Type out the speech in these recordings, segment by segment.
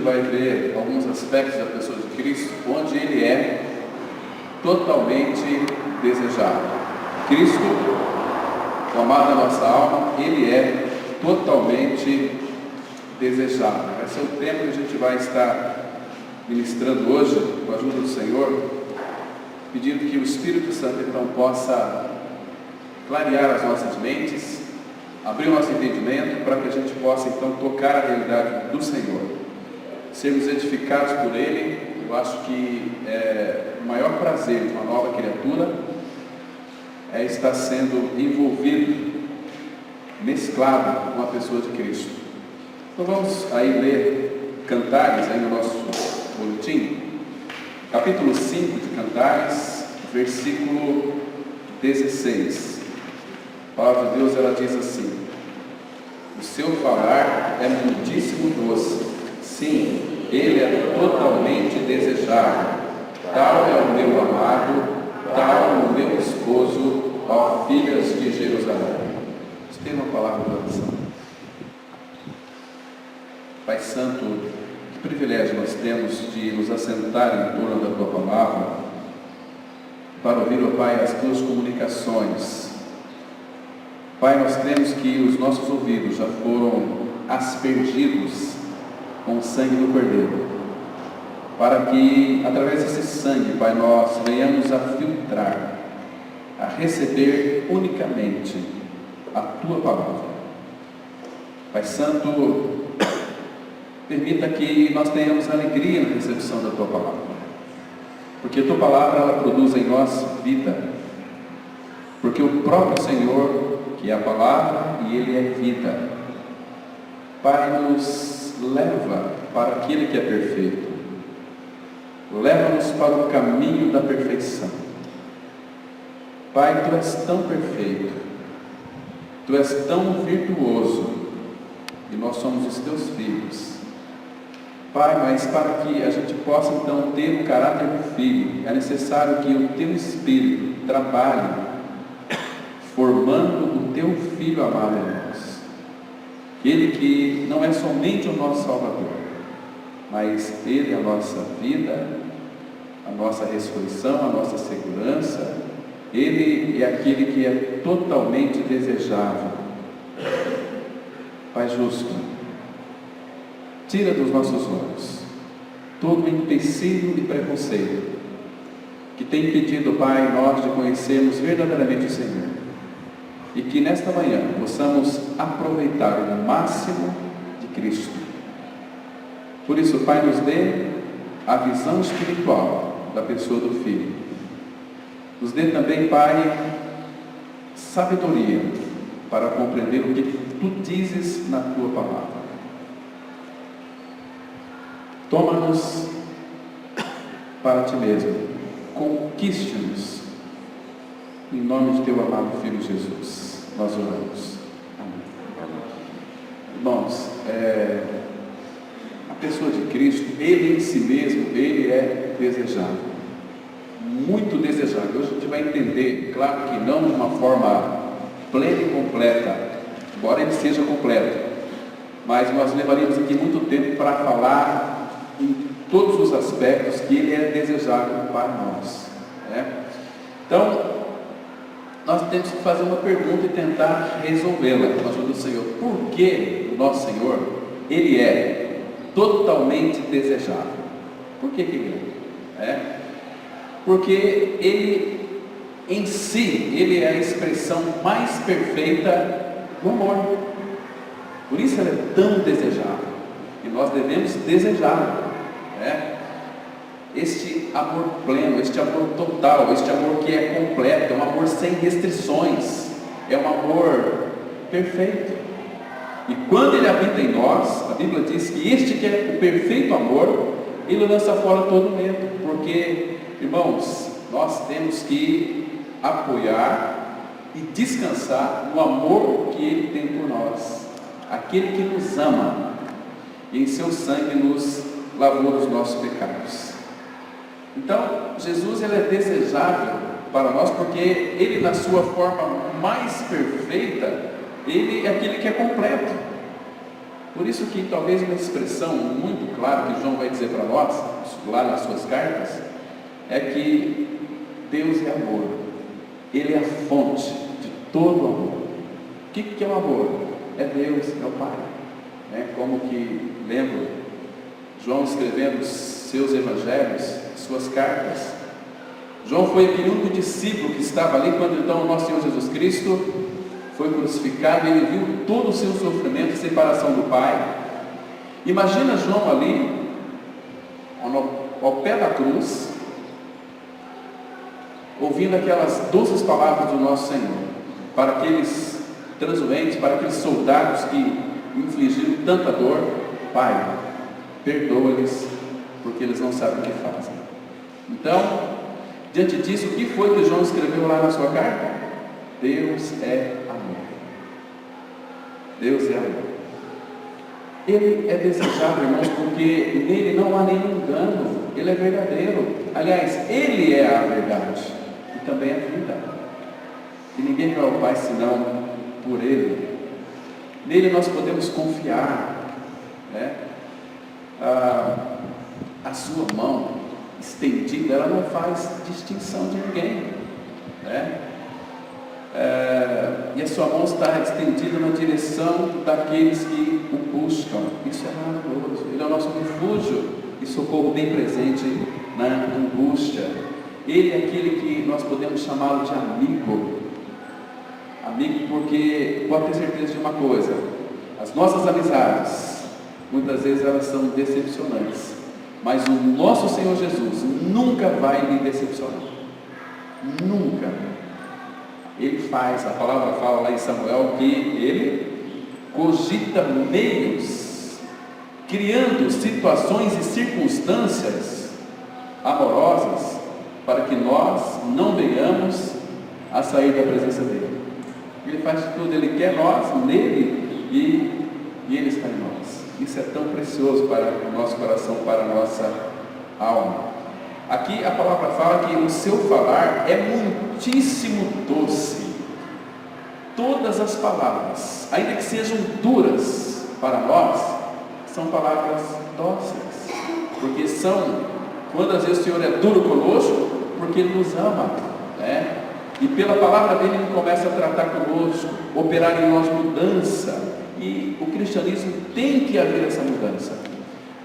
vai ver alguns aspectos da pessoa de Cristo, onde Ele é totalmente desejado. Cristo, o amado da nossa alma, Ele é totalmente desejado. Esse é o tema que a gente vai estar ministrando hoje, com a ajuda do Senhor, pedindo que o Espírito Santo então possa clarear as nossas mentes, abrir o nosso entendimento, para que a gente possa então tocar a realidade do Senhor, sermos edificados por Ele. Eu acho que o maior prazer de uma nova criatura é estar sendo envolvido, mesclado com a pessoa de Cristo. Então vamos aí ler Cantares, aí no nosso boletim, capítulo 5 de Cantares, versículo 16. A palavra de Deus, ela diz assim: o seu falar é muitíssimo doce, sim, ele é totalmente desejado. Tal é o meu amado, tal o meu esposo, ó filhas de Jerusalém. Você tem uma palavra de oração? Pai Santo, que privilégio nós temos de nos assentar em torno da Tua Palavra, para ouvir, ó Pai, as Tuas comunicações. Pai, nós cremos que os nossos ouvidos já foram aspergidos com o sangue do Cordeiro, para que, através desse sangue, Pai, nós venhamos a filtrar, a receber unicamente a Tua Palavra. Pai Santo, permita que nós tenhamos alegria na recepção da Tua Palavra, porque a Tua Palavra, ela produz em nós vida, porque o próprio Senhor, que é a Palavra, e Ele é vida. Pai, nos leva para aquele que é perfeito, leva-nos para o caminho da perfeição. Pai, Tu és tão perfeito, Tu és tão virtuoso, e nós somos os Teus filhos. Pai, mas para que a gente possa então ter o caráter do Filho, é necessário que o Teu Espírito trabalhe, formando o Teu Filho amado em nós. Ele que não é somente o nosso Salvador, mas Ele é a nossa vida, a nossa ressurreição, a nossa segurança. Ele é aquele que é totalmente desejável. Pai justo, tira dos nossos olhos todo empecilho e preconceito que tem impedido, Pai, nós de conhecermos verdadeiramente o Senhor, e que nesta manhã possamos aproveitar o máximo de Cristo. Por isso, Pai, nos dê a visão espiritual da pessoa do Filho. Nos dê também, Pai, sabedoria para compreender o que Tu dizes na Tua Palavra. Toma-nos para Ti mesmo, conquiste-nos, em nome de Teu amado Filho Jesus, nós oramos. Amém. Irmãos, a pessoa de Cristo, Ele em si mesmo, Ele é desejado, muito desejado. Hoje a gente vai entender, claro que não de uma forma plena e completa, embora Ele seja completo, mas nós levaríamos aqui muito tempo para falar em todos os aspectos que Ele é desejado para nós, né? Então, nós temos que fazer uma pergunta e tentar resolvê-la com a ajuda do Senhor. Por que o nosso Senhor, Ele é totalmente desejado? Por que Ele é? Porque Ele em si, Ele é a expressão mais perfeita do amor. Por isso Ele é tão desejado, e nós devemos desejá-lo, né? Este amor pleno, este amor total, este amor que é completo, é um amor sem restrições, é um amor perfeito. E quando Ele habita em nós, a Bíblia diz que este que é o perfeito amor, Ele lança fora todo medo. Porque, irmãos, nós temos que apoiar e descansar no amor que Ele tem por nós, aquele que nos ama e em seu sangue nos lavou dos nossos pecados. Então, Jesus, Ele é desejável para nós, porque Ele, na sua forma mais perfeita, Ele é aquele que é completo. Por isso que talvez uma expressão muito clara que João vai dizer para nós, lá nas suas cartas, é que Deus é amor. Ele é a fonte de todo amor. O que é o amor? É Deus, é o Pai. Como que lembro João escrevendo os seus evangelhos, suas cartas. João foi aquele único discípulo que estava ali quando então o nosso Senhor Jesus Cristo foi crucificado. Ele viu todo o seu sofrimento e separação do Pai. Imagina João ali, ao pé da cruz, ouvindo aquelas doces palavras do nosso Senhor, para aqueles transuentes, para aqueles soldados que infligiram tanta dor: Pai, perdoa-lhes, porque eles não sabem o que fazem. Então, diante disso, o que foi que João escreveu lá na sua carta? Deus é amor. Deus é amor. Ele é desejável, irmãos, porque nele não há nenhum engano. Ele é verdadeiro. Aliás, Ele é a verdade e também a vida. E ninguém vai ao Pai senão por Ele. Nele nós podemos confiar, A sua mão estendida, ela não faz distinção de ninguém, e a sua mão está estendida na direção daqueles que o buscam. Isso é maravilhoso. Ele é o nosso refúgio e socorro bem presente na angústia. Ele é aquele que nós podemos chamá-lo de amigo. Amigo, porque pode ter certeza de uma coisa: as nossas amizades, muitas vezes elas são decepcionantes, mas o nosso Senhor Jesus nunca vai lhe decepcionar. Nunca. Ele faz, a palavra fala lá em Samuel que ele cogita meios, criando situações e circunstâncias amorosas para que nós não venhamos a sair da presença dele. Ele faz tudo, ele quer nós nele e ele está em nós. Isso é tão precioso para o nosso coração, para a nossa alma. Aqui a palavra fala que o seu falar é muitíssimo doce. Todas as palavras, ainda que sejam duras para nós, são palavras dóceis, porque são, quando às vezes o Senhor é duro conosco, porque Ele nos ama, e pela palavra dele Ele começa a tratar conosco, operar em nós mudança. E o cristianismo tem que haver essa mudança,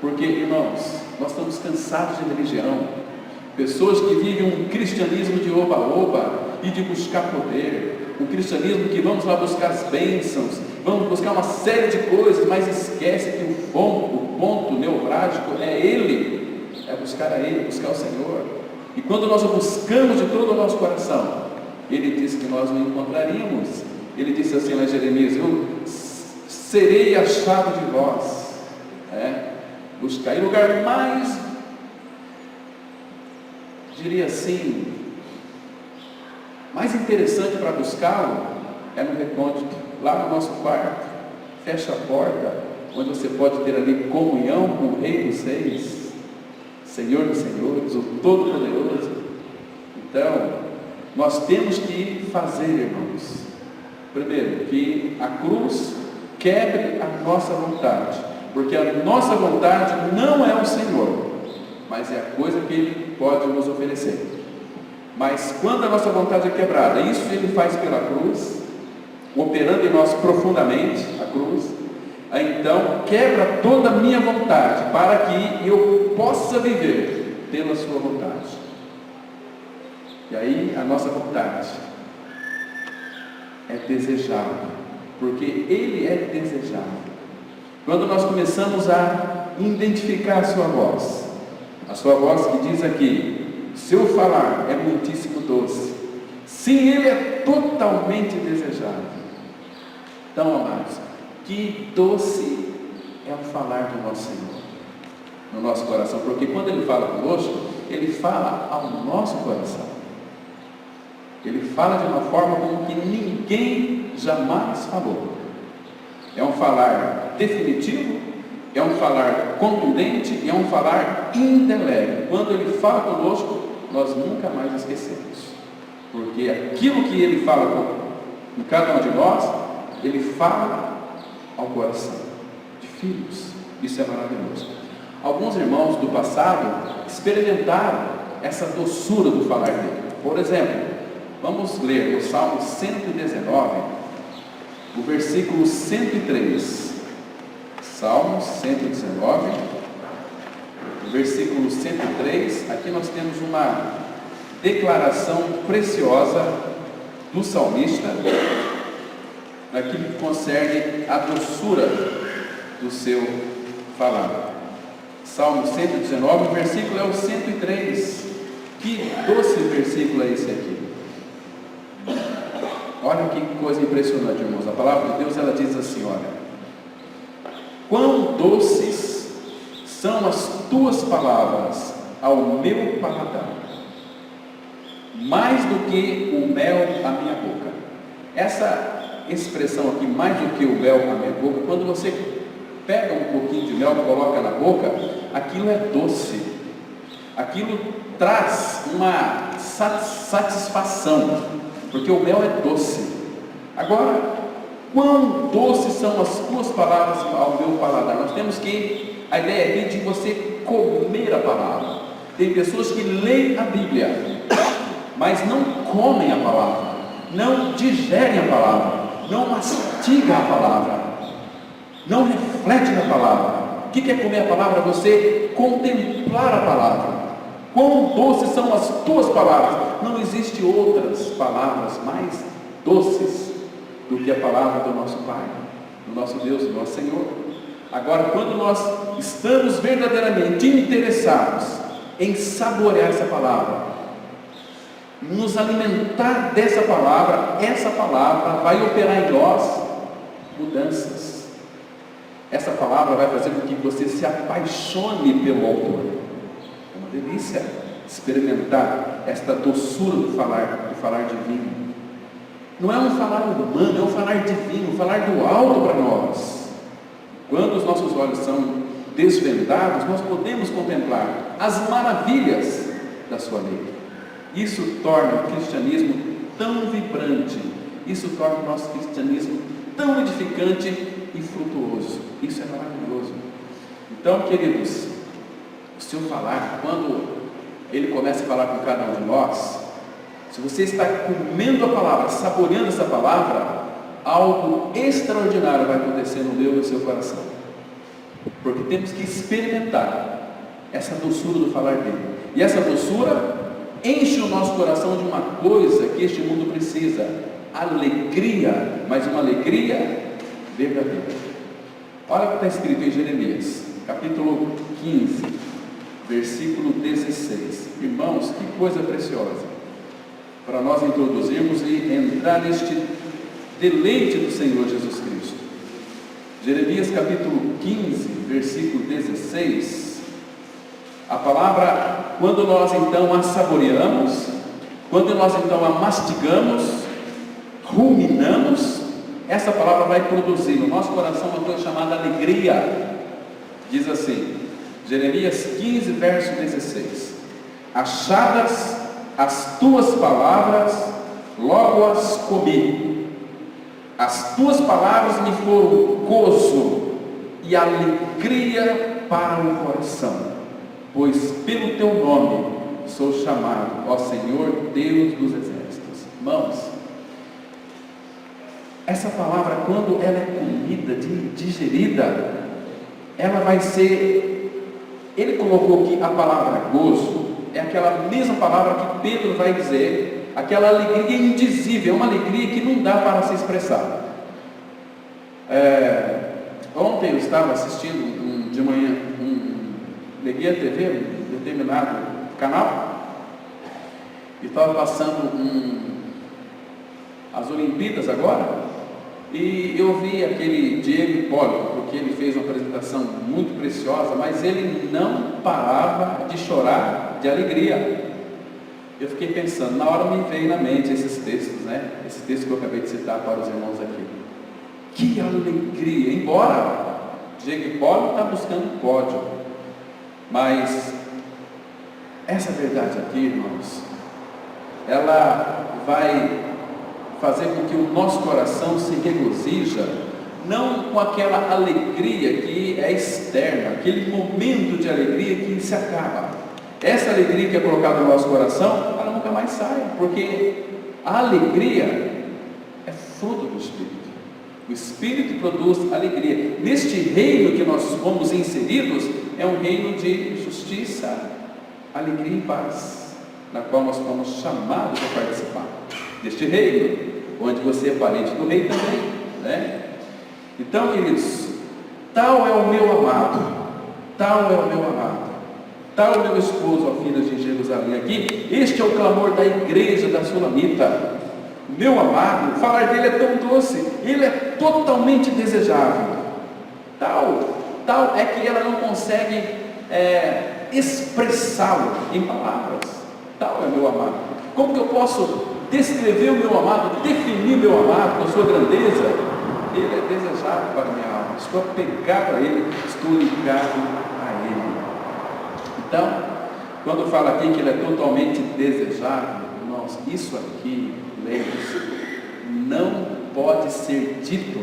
porque, irmãos, nós estamos cansados de religião, pessoas que vivem um cristianismo de oba-oba e de buscar poder, um cristianismo que vamos lá buscar as bênçãos, vamos buscar uma série de coisas, mas esquece que o ponto nevrálgico é Ele, é buscar a Ele, buscar o Senhor. E quando nós o buscamos de todo o nosso coração, Ele disse que nós o encontraríamos. Ele disse assim lá em Jeremias: eu serei achado de vós. Buscar. E o lugar mais, diria assim, mais interessante para buscá-lo é no recôndito, lá no nosso quarto. Fecha a porta, onde você pode ter ali comunhão com o Rei dos Reis, Senhor dos Senhores, o Todo-Poderoso. Então, nós temos que fazer, irmãos, primeiro, que a cruz quebre a nossa vontade, porque a nossa vontade não é o Senhor, mas é a coisa que Ele pode nos oferecer. Mas quando a nossa vontade é quebrada, isso Ele faz pela cruz, operando em nós profundamente a cruz, então quebra toda a minha vontade, para que eu possa viver pela sua vontade. E aí a nossa vontade é desejável, porque Ele é desejável. Quando nós começamos a identificar a sua voz que diz aqui: seu falar é muitíssimo doce. Sim, Ele é totalmente desejável. Então, amados, que doce é o falar do nosso Senhor no nosso coração, porque quando Ele fala conosco, Ele fala ao nosso coração. Ele fala de uma forma como que ninguém jamais falou. É um falar definitivo, é um falar contundente e é um falar indelével. Quando Ele fala conosco, nós nunca mais esquecemos, porque aquilo que Ele fala com cada um de nós, Ele fala ao coração, de filhos. Isso é maravilhoso. Alguns irmãos do passado experimentaram essa doçura do falar dele. Por exemplo, vamos ler o Salmo 119, o versículo 103. Salmo 119, versículo 103. Aqui nós temos uma declaração preciosa do salmista naquilo que concerne a doçura do seu falar. Salmo 119, o versículo é o 103. Que doce versículo é esse aqui? Olha que coisa impressionante, irmãos. A palavra de Deus, ela diz assim, olha: quão doces são as tuas palavras ao meu paladar, mais do que o mel à minha boca. Essa expressão aqui, mais do que o mel à minha boca, quando você pega um pouquinho de mel e coloca na boca, aquilo é doce, aquilo traz uma satisfação, porque o mel é doce. Agora, quão doces são as tuas palavras ao meu paladar? Nós temos que, a ideia aqui de você comer a palavra. Tem pessoas que leem a Bíblia, mas não comem a palavra, não digerem a palavra, não mastigam a palavra, não refletem na palavra. O que é comer a palavra? Você contemplar a palavra. Quão doces são as tuas palavras? Não existe outras palavras mais doces do que a palavra do nosso Pai, do nosso Deus, do nosso Senhor. Agora, quando nós estamos verdadeiramente interessados em saborear essa palavra, nos alimentar dessa palavra, essa palavra vai operar em nós mudanças. Essa palavra vai fazer com que você se apaixone pelo autor. É uma delícia experimentar esta doçura do falar divino. Não é um falar humano, é um falar divino, um falar do alto para nós. Quando os nossos olhos são desvendados, nós podemos contemplar as maravilhas da sua lei. Isso torna o cristianismo tão vibrante, isso torna o nosso cristianismo tão edificante e frutuoso. Isso é maravilhoso. Então, queridos, o seu falar, quando ele começa a falar com cada um de nós, se você está comendo a palavra, saboreando essa palavra, algo extraordinário vai acontecer no meu e no seu coração, porque temos que experimentar essa doçura do falar dele, e essa doçura enche o nosso coração de uma coisa que este mundo precisa: alegria, mas uma alegria verdadeira. Olha o que está escrito em Jeremias, capítulo 15, versículo 16. Irmãos, que coisa preciosa para nós introduzirmos e entrar neste deleite do Senhor Jesus Cristo. Jeremias capítulo 15, versículo 16. A palavra, quando nós então a saboreamos, quando nós então a mastigamos, ruminamos, essa palavra vai produzir no nosso coração uma coisa chamada alegria. Diz assim, Jeremias 15, verso 16: achadas as tuas palavras, logo as comi. As tuas palavras me foram gozo e alegria para o coração, pois pelo teu nome sou chamado, ó Senhor Deus dos exércitos. Irmãos, essa palavra, quando ela é comida, digerida, ela vai ser, ele colocou aqui a palavra gozo, é aquela mesma palavra que Pedro vai dizer, aquela alegria indizível, é uma alegria que não dá para se expressar. Ontem eu estava assistindo de manhã, liguei a TV, um determinado canal, e estava passando as Olimpíadas agora, e eu vi aquele Diego Hipólito, porque ele fez uma apresentação muito preciosa, mas ele não parava de chorar de alegria. Eu fiquei pensando, na hora me veio na mente esses textos, né? Esse texto que eu acabei de citar para os irmãos aqui. Que alegria! Embora Diego Hipólito está buscando pódio, mas essa verdade aqui, irmãos, ela vai fazer com que o nosso coração se regozija não com aquela alegria que é externa, aquele momento de alegria que se acaba. Essa alegria que é colocada no nosso coração, ela nunca mais sai, porque a alegria é fruto do Espírito. O Espírito produz alegria. Neste reino que nós fomos inseridos, é um reino de justiça, alegria e paz, na qual nós fomos chamados a participar deste reino, onde você é parente do rei também, né? Então, queridos, tal é o meu amado, tal é o meu amado, tal é o meu esposo, ó filhas de Jerusalém. Aqui, este é o clamor da igreja da Sulamita. Meu amado, falar dele é tão doce, ele é totalmente desejável. Tal é que ela não consegue expressá-lo em palavras. Tal é meu amado. Como que eu posso descrever o meu amado, definir meu amado com a sua grandeza? Ele é desejável para a minha alma. Estou apegado a ele, estou ligado a ele. Então, quando fala aqui que ele é totalmente desejável, irmãos, isso aqui, não pode ser dito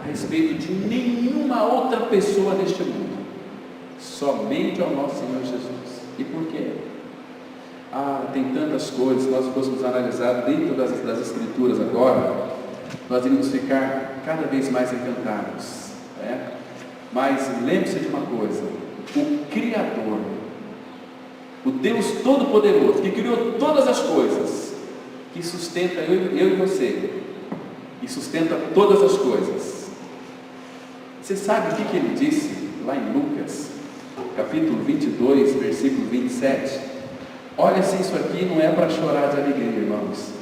a respeito de nenhuma outra pessoa neste mundo, somente ao nosso Senhor Jesus. E por quê? Tem tantas coisas. Se nós fôssemos analisar dentro das Escrituras agora, nós iríamos ficar cada vez mais encantados, né? Mas lembre-se de uma coisa: o Criador, o Deus Todo-Poderoso, que criou todas as coisas, que sustenta eu e você, e sustenta todas as coisas. Você sabe o que ele disse lá em Lucas, capítulo 22, versículo 27? Olha se isso aqui não é para chorar de alegria, irmãos.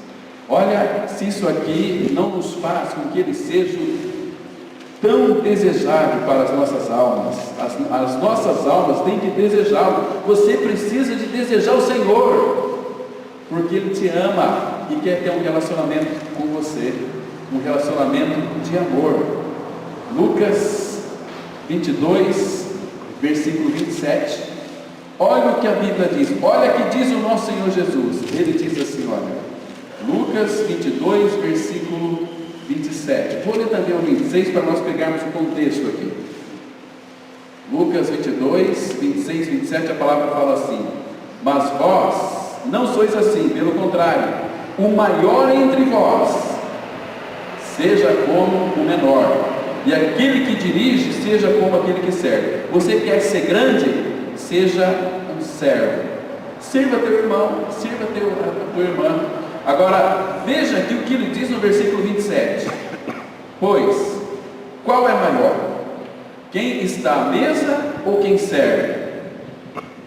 Olha se isso aqui não nos faz com que ele seja tão desejável para as nossas almas. As nossas almas têm que desejá-lo. Você precisa de desejar o Senhor, porque ele te ama e quer ter um relacionamento com você, um relacionamento de amor. Lucas 22, versículo 27. Olha o que a Bíblia diz, olha o que diz o nosso Senhor Jesus. Ele diz assim, olha, Lucas 22, versículo 27. Vou ler também o 26 para nós pegarmos o contexto aqui. Lucas 22, 26, 27, a palavra fala assim: mas vós não sois assim, pelo contrário, o maior entre vós seja como o menor, e aquele que dirige seja como aquele que serve. Você quer ser grande? Seja um servo. Sirva teu irmão, sirva a tua irmã. Agora, veja aqui o que ele diz no versículo 27. Pois, qual é maior? Quem está à mesa ou quem serve?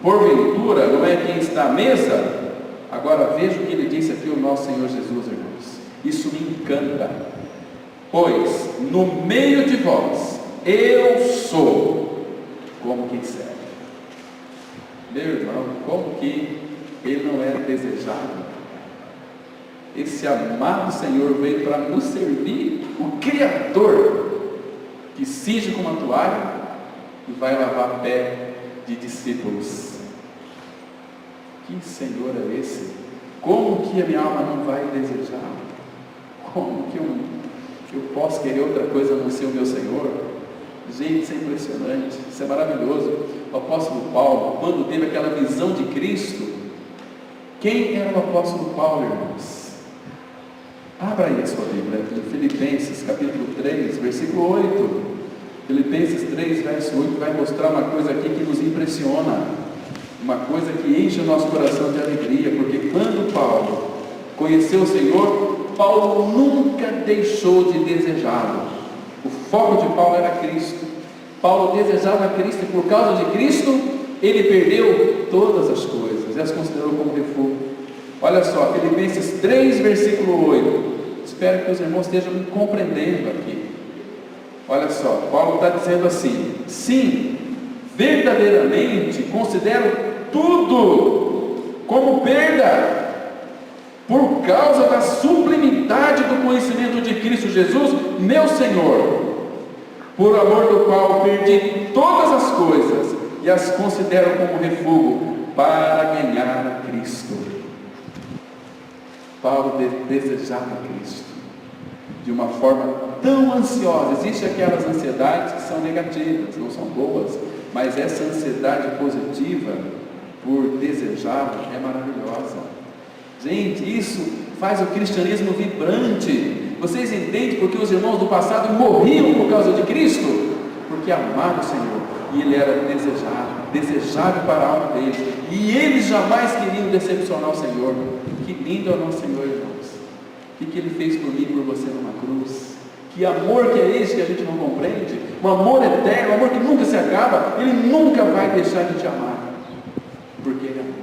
Porventura, não é quem está à mesa? Agora, veja o que ele disse aqui o nosso Senhor Jesus, irmãos. Isso me encanta. Pois, no meio de vós, eu sou como quem serve. Meu irmão, como que ele não é desejado? Esse amado Senhor veio para nos servir, o Criador, que cinge com uma toalha e vai lavar pé de discípulos. Que Senhor é esse? Como que a minha alma não vai desejar? Como que eu posso querer outra coisa a não ser o meu Senhor? Gente, isso é impressionante, isso é maravilhoso. O apóstolo Paulo, quando teve aquela visão de Cristo, quem era o apóstolo Paulo, irmãos? Abra aí a sua Bíblia, em Filipenses, capítulo 3, versículo 8. Filipenses 3, verso 8, vai mostrar uma coisa aqui que nos impressiona, uma coisa que enche o nosso coração de alegria, porque quando Paulo conheceu o Senhor, Paulo nunca deixou de desejá-lo. O foco de Paulo era Cristo. Paulo desejava Cristo e por causa de Cristo, ele perdeu todas as coisas e as considerou como refúgio. Olha só, Filipenses 3, versículo 8. Espero que os irmãos estejam me compreendendo aqui. Olha só, Paulo está dizendo assim: sim, verdadeiramente considero tudo como perda, por causa da sublimidade do conhecimento de Cristo Jesus, meu Senhor, por amor do qual perdi todas as coisas e as considero como refúgio para ganhar a Cristo. Paulo desejava Cristo de uma forma tão ansiosa. Existem aquelas ansiedades que são negativas, não são boas, mas essa ansiedade positiva por desejar é maravilhosa. Gente, isso faz o cristianismo vibrante. Vocês entendem porque os irmãos do passado morriam por causa de Cristo? Porque amavam o Senhor, e Ele era desejável para a alma deles, e eles jamais queriam decepcionar o Senhor. Que lindo é o nosso Senhor, irmãos. O que Ele fez por mim e por você numa cruz? Que amor que é esse que a gente não compreende? Um amor eterno, um amor que nunca se acaba. Ele nunca vai deixar de te amar, porque Ele é amor,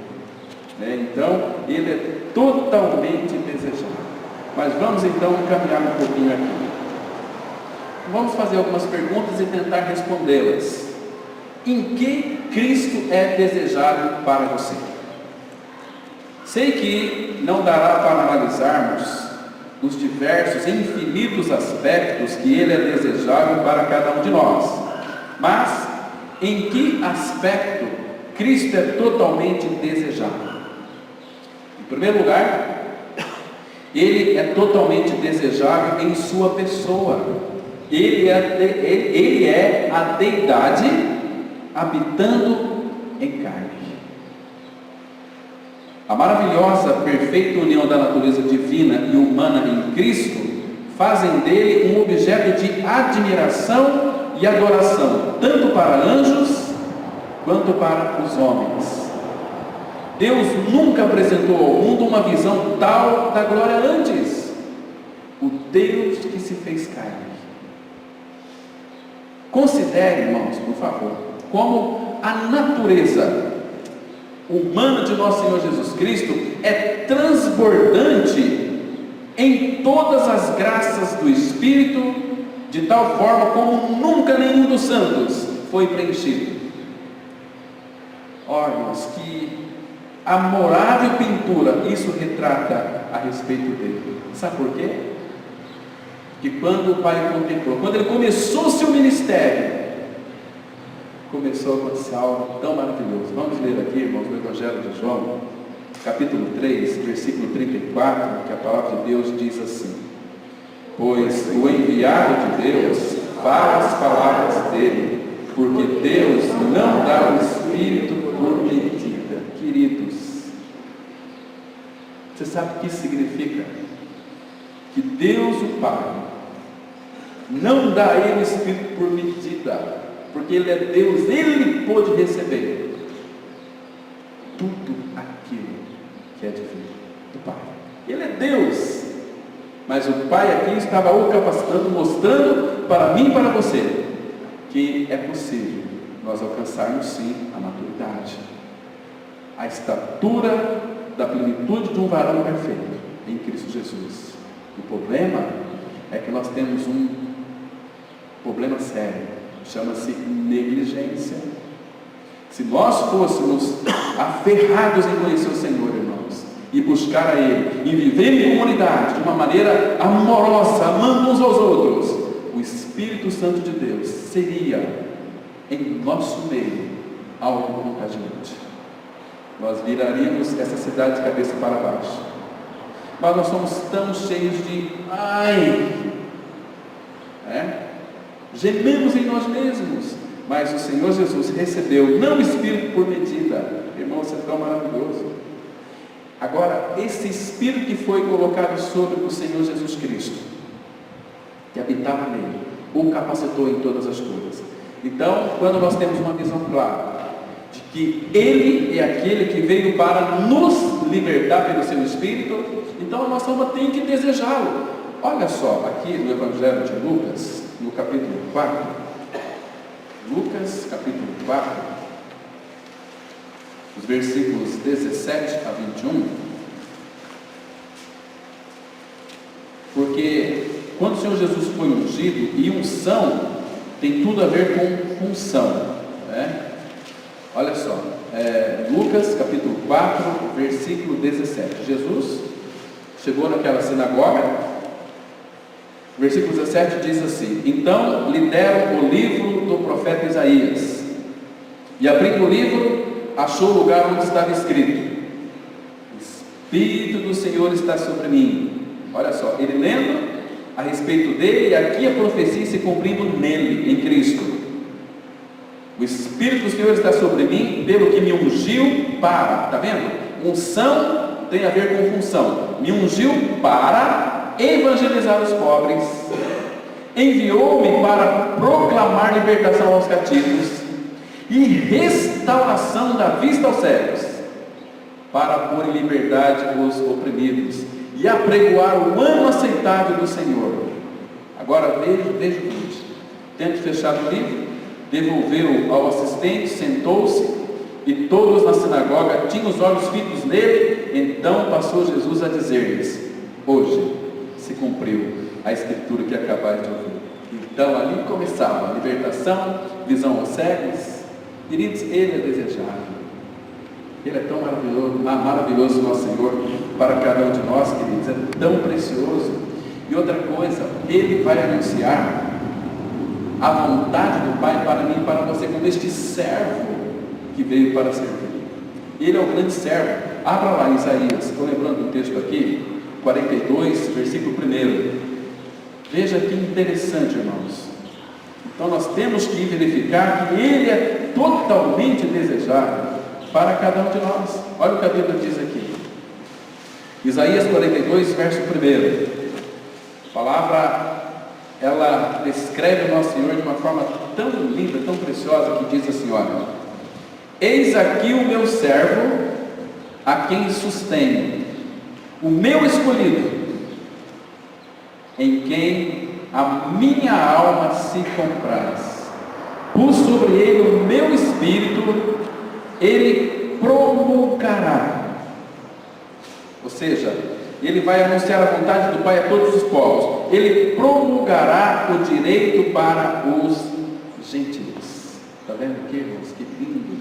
né? Então Ele é totalmente desejável. Mas vamos então caminhar um pouquinho aqui. Vamos fazer algumas perguntas e tentar respondê-las. Em que Cristo é desejável para você? Sei que não dará para analisarmos os diversos e infinitos aspectos que Ele é desejável para cada um de nós, mas em que aspecto Cristo é totalmente desejável? Em primeiro lugar, Ele é totalmente desejável em sua pessoa. Ele é a deidade habitando em carne. A maravilhosa, perfeita união da natureza divina e humana em Cristo fazem dele um objeto de admiração e adoração, tanto para anjos quanto para os homens. Deus nunca apresentou ao mundo uma visão tal da glória antes. O Deus que se fez carne. Considere, irmãos, por favor, como a natureza humana de nosso Senhor Jesus Cristo é transbordante em todas as graças do Espírito, de tal forma como nunca nenhum dos santos foi preenchido. Ó, irmãos, que amorável pintura isso retrata a respeito dele. Sabe por quê? Que quando o Pai contemplou, quando ele começou o seu ministério, começou a acontecer algo tão maravilhoso. Vamos ler aqui, irmãos, no Evangelho de João, capítulo 3, versículo 34, que a palavra de Deus diz assim: pois o enviado de Deus fala as palavras dele, porque Deus não dá o Espírito por medida. Queridos, você sabe o que isso significa? Que Deus, o Pai, não dá a Ele o Espírito por medida, porque Ele é Deus, Ele pôde receber tudo aquilo que é divino do Pai. Ele é Deus, mas o Pai aqui estava o capacitando, mostrando para mim e para você que é possível nós alcançarmos sim a maturidade, a estatura da plenitude de um varão perfeito em Cristo Jesus. O problema é que nós temos um problema sério, chama-se negligência. Se nós fôssemos aferrados em conhecer o Senhor, irmãos, e buscar a Ele, e viver em comunidade de uma maneira amorosa, amando uns aos outros, o Espírito Santo de Deus seria em nosso meio algo contagiante. Nós viraríamos essa cidade de cabeça para baixo. Mas nós somos tão cheios de gememos em nós mesmos. Mas o Senhor Jesus recebeu não o Espírito por medida. Irmão, isso é tão maravilhoso. Agora, esse Espírito que foi colocado sobre o Senhor Jesus Cristo, que habitava nele, o capacitou em todas as coisas. Então, quando nós temos uma visão clara de que Ele é aquele que veio para nos libertar pelo seu Espírito, então a nossa alma tem que desejá-lo. Olha só, aqui no Evangelho de Lucas, no capítulo 4, Lucas capítulo 4, os versículos 17 a 21, porque quando o Senhor Jesus foi ungido, e unção tem tudo a ver com função, né? Olha só, Lucas capítulo 4, versículo 17, Jesus chegou naquela sinagoga, versículo 17 diz assim: então lhe deram o livro do profeta Isaías, e abrindo o livro, achou o lugar onde estava escrito: o Espírito do Senhor está sobre mim. Olha só, ele lendo, a respeito dele, e aqui a profecia se cumprindo nele, em Cristo. O Espírito do Senhor está sobre mim, pelo que me ungiu para, está vendo? Unção tem a ver com função. Me ungiu para evangelizar os pobres, enviou-me para proclamar libertação aos cativos e restauração da vista aos cegos, para pôr em liberdade os oprimidos e apregoar o ano aceitável do Senhor. Agora veja o 20. Tendo fechado o livro, devolveu ao assistente, sentou-se, e todos na sinagoga tinham os olhos fitos nele. Então passou Jesus a dizer-lhes: hoje se cumpriu a escritura que acabais de ouvir. Então ali começava a libertação, visão aos cegos. Queridos, Ele é desejável. Ele é tão maravilhoso, maravilhoso nosso Senhor, para cada um de nós, queridos, é tão precioso. E outra coisa, Ele vai anunciar a vontade do Pai para mim e para você, como este servo que veio para servir. Ele é o grande servo. Abra lá em Isaías, estou lembrando do texto aqui, 42, versículo 1. Veja que interessante, irmãos. Então nós temos que verificar que Ele é totalmente desejável para cada um de nós. Olha o que a Bíblia diz aqui. Isaías 42, verso 1. A palavra, ela descreve o nosso Senhor de uma forma tão linda, tão preciosa, que diz assim: olha, eis aqui o meu servo, a quem sustenho, o meu escolhido, em quem a minha alma se compraz. Pus sobre ele o meu espírito, ele promulgará. Ou seja, ele vai anunciar a vontade do Pai a todos os povos. Ele promulgará o direito para os gentios. Está vendo aqui, irmãos? Que lindo.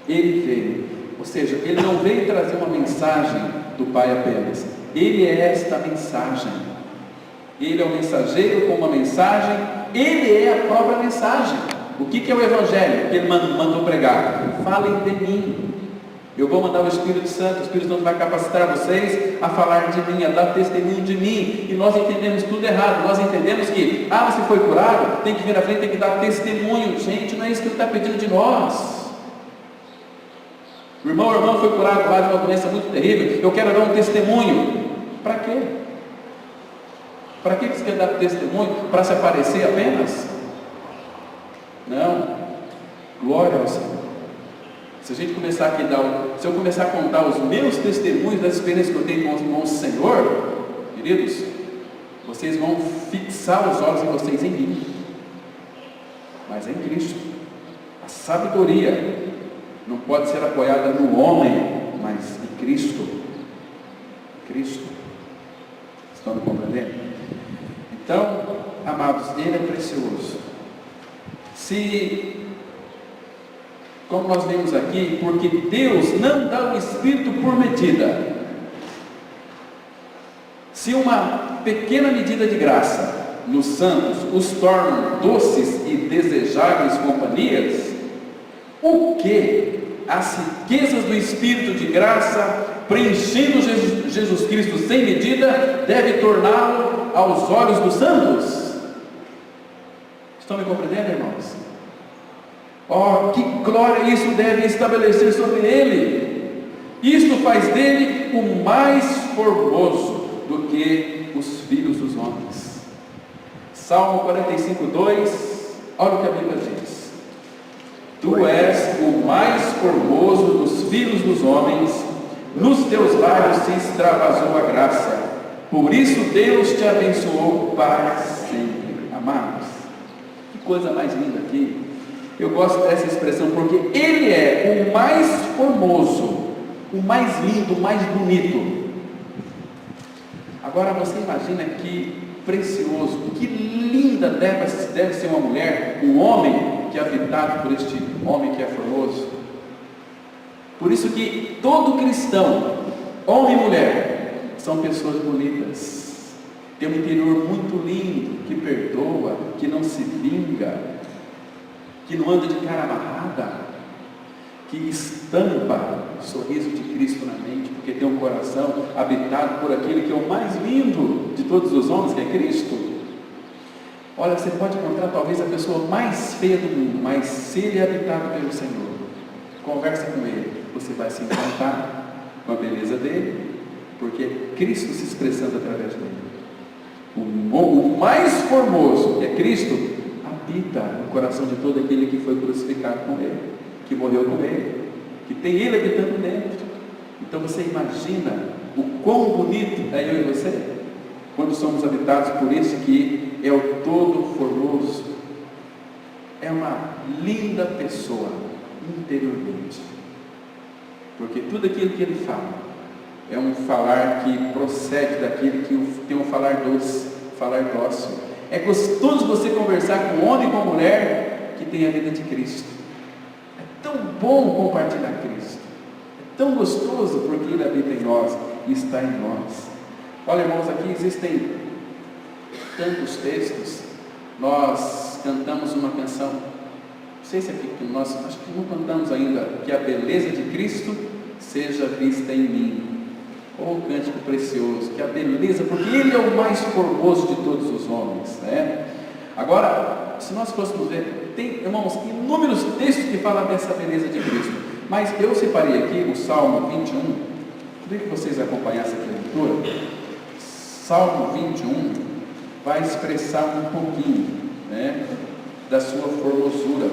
Ele veio. Ou seja, ele não veio trazer uma mensagem do Pai apenas. Ele é esta mensagem. Ele é o mensageiro com uma mensagem. Ele é a própria mensagem. O que é o Evangelho que ele mandou pregar? Falem de mim. Eu vou mandar o Espírito Santo. O Espírito Santo vai capacitar vocês a falar de mim, a dar testemunho de mim. E nós entendemos tudo errado. Nós entendemos que, você foi curado, tem que vir à frente, tem que dar testemunho. Gente, não é isso que ele está pedindo de nós. O irmão foi curado lá de uma doença muito terrível. Eu quero dar um testemunho. Para quê? Para que você quer dar testemunho? Para se aparecer apenas? Não. Glória ao Senhor. Se a gente começar aqui se eu começar a contar os meus testemunhos das experiências que eu tenho com o Senhor, queridos, vocês vão fixar os olhos de vocês em mim, mas em Cristo. A sabedoria não pode ser apoiada no homem, mas em Cristo. Cristo. Estão me compreendendo? Então, amados, Ele é precioso. Como nós vemos aqui, porque Deus não dá o Espírito por medida. Se uma pequena medida de graça nos santos os torna doces e desejáveis companhias, o que as riquezas do Espírito de graça, preenchendo Jesus Cristo sem medida, deve torná-lo aos olhos dos santos? Estão me compreendendo, irmãos? Que glória isso deve estabelecer sobre ele. Isto faz dele o mais formoso do que os filhos dos homens. Salmo 45:2, olha o que a Bíblia diz: Tu és o mais formoso dos filhos dos homens, nos teus lábios se extravasou a graça, por isso Deus te abençoou para sempre. Amados, que coisa mais linda aqui. Eu gosto dessa expressão porque Ele é o mais formoso, o mais lindo, o mais bonito. Agora você imagina que precioso, que linda deve ser uma mulher, um homem que é habitado por este homem que é formoso. Por isso que todo cristão, homem e mulher, são pessoas bonitas. Tem um interior muito lindo, que perdoa, que não se vinga, que não anda de cara amarrada, que estampa o sorriso de Cristo na mente, porque tem um coração habitado por aquele que é o mais lindo de todos os homens, que é Cristo. Olha, você pode encontrar talvez a pessoa mais feia do mundo, mas se ele é habitado pelo Senhor, conversa com ele, você vai se encantar com a beleza dele, porque é Cristo se expressando através dele. O mais formoso, que é Cristo, habita no coração de todo aquele que foi crucificado com ele, que morreu com ele, que tem ele habitando dentro. Então você imagina o quão bonito é eu e você, quando somos habitados por esse que é o todo formoso. É uma linda pessoa interiormente, porque tudo aquilo que ele fala é um falar que procede daquele que tem um falar doce, falar dócil. É gostoso você conversar com um homem e com uma mulher que tem a vida de Cristo. É tão bom compartilhar Cristo, é tão gostoso porque ele habita em nós e está em nós. Olha, irmãos, aqui existem tantos textos. Nós cantamos uma canção, não sei se aqui nós acho que não cantamos ainda, que a beleza de Cristo seja vista em mim. Oh, cântico precioso, que a beleza, porque ele é o mais formoso de todos os homens, né? Agora, se nós fôssemos ver, tem, irmãos, inúmeros textos que falam dessa beleza de Cristo, mas eu separei aqui o Salmo 21, queria que vocês acompanhassem aqui a leitura. Salmo 21 vai expressar um pouquinho, né, da sua formosura.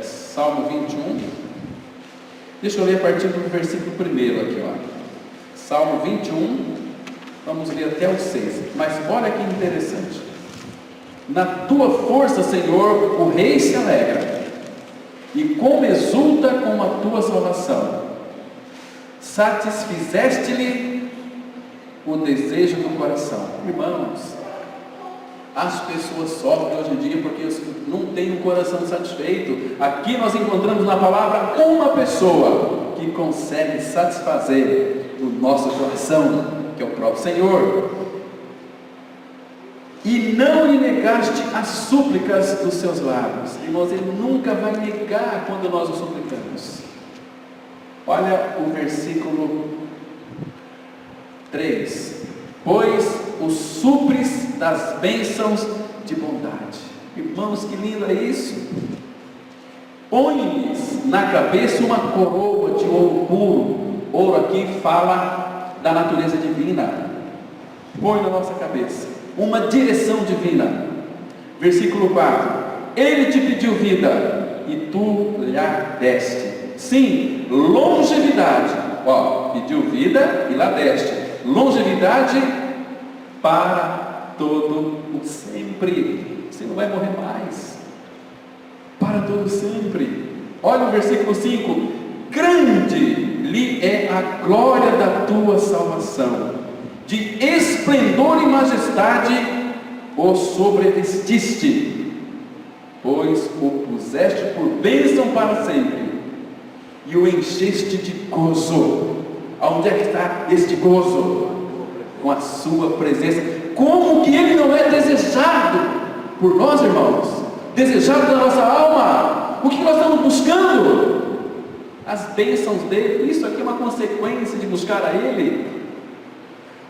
Salmo 21, deixa eu ler a partir do versículo 1 aqui, ó. Salmo 21, vamos ler até o 6, mas olha que interessante. Na tua força, Senhor, o rei se alegra, e como exulta com a tua salvação. Satisfizeste-lhe o desejo do coração. Irmãos, as pessoas sofrem hoje em dia porque não têm um coração satisfeito. Aqui nós encontramos na palavra uma pessoa que consegue satisfazer o nosso coração, que é o próprio Senhor. E não lhe negaste as súplicas dos seus lábios. Irmãos, ele nunca vai negar quando nós o suplicamos. Olha o versículo 3. Pois os supres das bênçãos de bondade. Irmãos, que lindo é isso! Põe-lhes na cabeça uma coroa de ouro puro. Ouro aqui fala da natureza divina. Põe na nossa cabeça uma direção divina. Versículo 4. Ele te pediu vida e tu lhe deste. Sim, longevidade. Pediu vida e lá deste. Longevidade para todo o sempre. Você não vai morrer mais. Para todo sempre. Olha o versículo 5. Grande lhe é a glória da tua salvação. De esplendor e majestade o sobrevestiste, pois o puseste por bênção para sempre, e o encheste de gozo. Aonde é que está este gozo? Com a sua presença. Como que ele não é desejado por nós, irmãos? Desejado da nossa alma. O que nós estamos buscando? As bênçãos dele. Isso aqui é uma consequência de buscar a ele.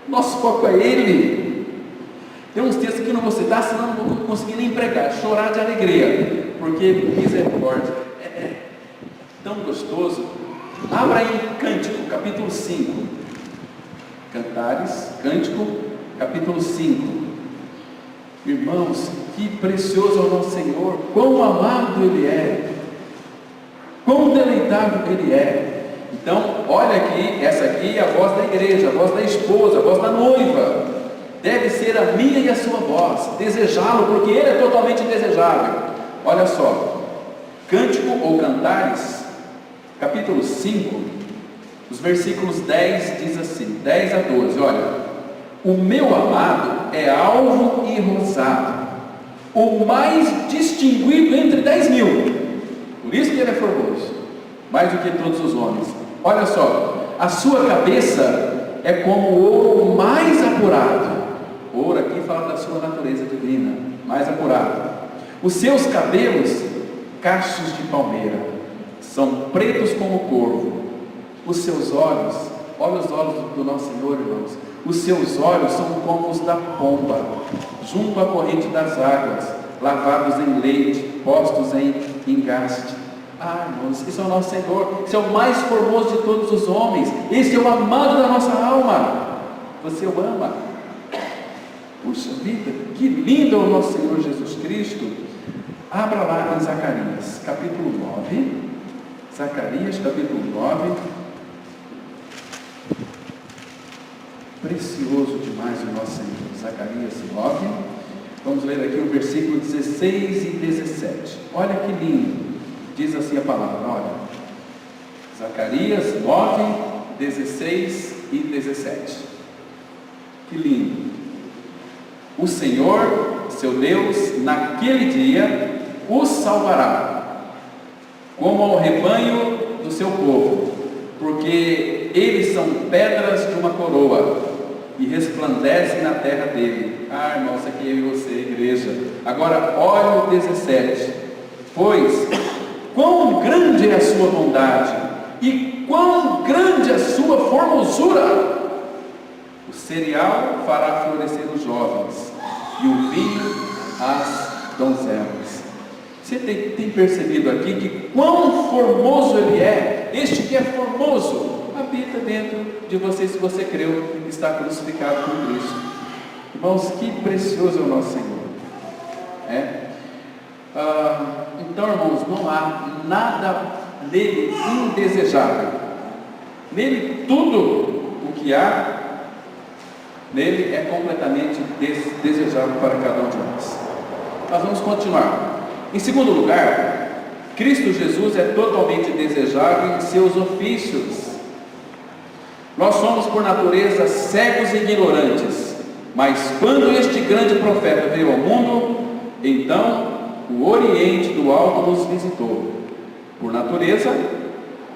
Nosso foco é ele. Tem uns textos que não vou citar, senão não vou conseguir nem pregar. Chorar de alegria, porque misericórdia é tão gostoso. Abra aí Cântico, capítulo 5. Cantares, Cântico, capítulo 5. Irmãos, que precioso é o nosso Senhor, quão amado Ele é, quão deleitável Ele é. Então, olha aqui, essa aqui é a voz da igreja, a voz da esposa, a voz da noiva. Deve ser a minha e a sua voz, desejá-lo, porque Ele é totalmente desejável. Olha só, Cântico ou Cantares, capítulo 5, os versículos 10 diz assim, 10 a 12, olha: o meu amado é alvo e rosado, o mais distinguido entre 10.000, por isso que ele é formoso, mais do que todos os homens. Olha só, a sua cabeça é como o ouro mais apurado. O ouro aqui fala da sua natureza divina, mais apurado. Os seus cabelos, cachos de palmeira. são pretos como o corvo. Os seus olhos, olha os olhos do nosso Senhor, irmãos, os seus olhos são como os da pomba, junto à corrente das águas, lavados em leite, postos em engaste. Irmãos, esse é o nosso Senhor, esse é o mais formoso de todos os homens, esse é o amado da nossa alma. Você o ama? Puxa vida, que lindo é o nosso Senhor Jesus Cristo. Abra lá em Zacarias, capítulo 9. Zacarias, capítulo 9. Precioso demais o nosso Senhor. Zacarias 9. Vamos ler aqui o versículo 16 e 17. Olha que lindo. Diz assim a palavra, olha. Zacarias 9, 16 e 17. Que lindo. O Senhor, seu Deus, naquele dia, os salvará, como ao rebanho do seu povo, porque eles são pedras de uma coroa, e resplandecem na terra dele. Irmãos, aqui eu e você, igreja. Agora, olha o 17. Pois, quão grande é a sua bondade, e quão grande a sua formosura! O cereal fará florescer os jovens, e o vinho as donzelas. Você tem percebido aqui que quão formoso Ele é? Este que é formoso habita dentro de você, se você creu que está crucificado com Cristo. Irmãos, que precioso é o nosso Senhor. Então, irmãos, não há nada nele indesejável. Nele tudo o que há nele é completamente desejável para cada um de nós. Nós vamos continuar. Em segundo lugar, Cristo Jesus é totalmente desejável em seus ofícios. Nós somos por natureza cegos e ignorantes, mas quando este grande profeta veio ao mundo, então o Oriente do Alto nos visitou. Por natureza,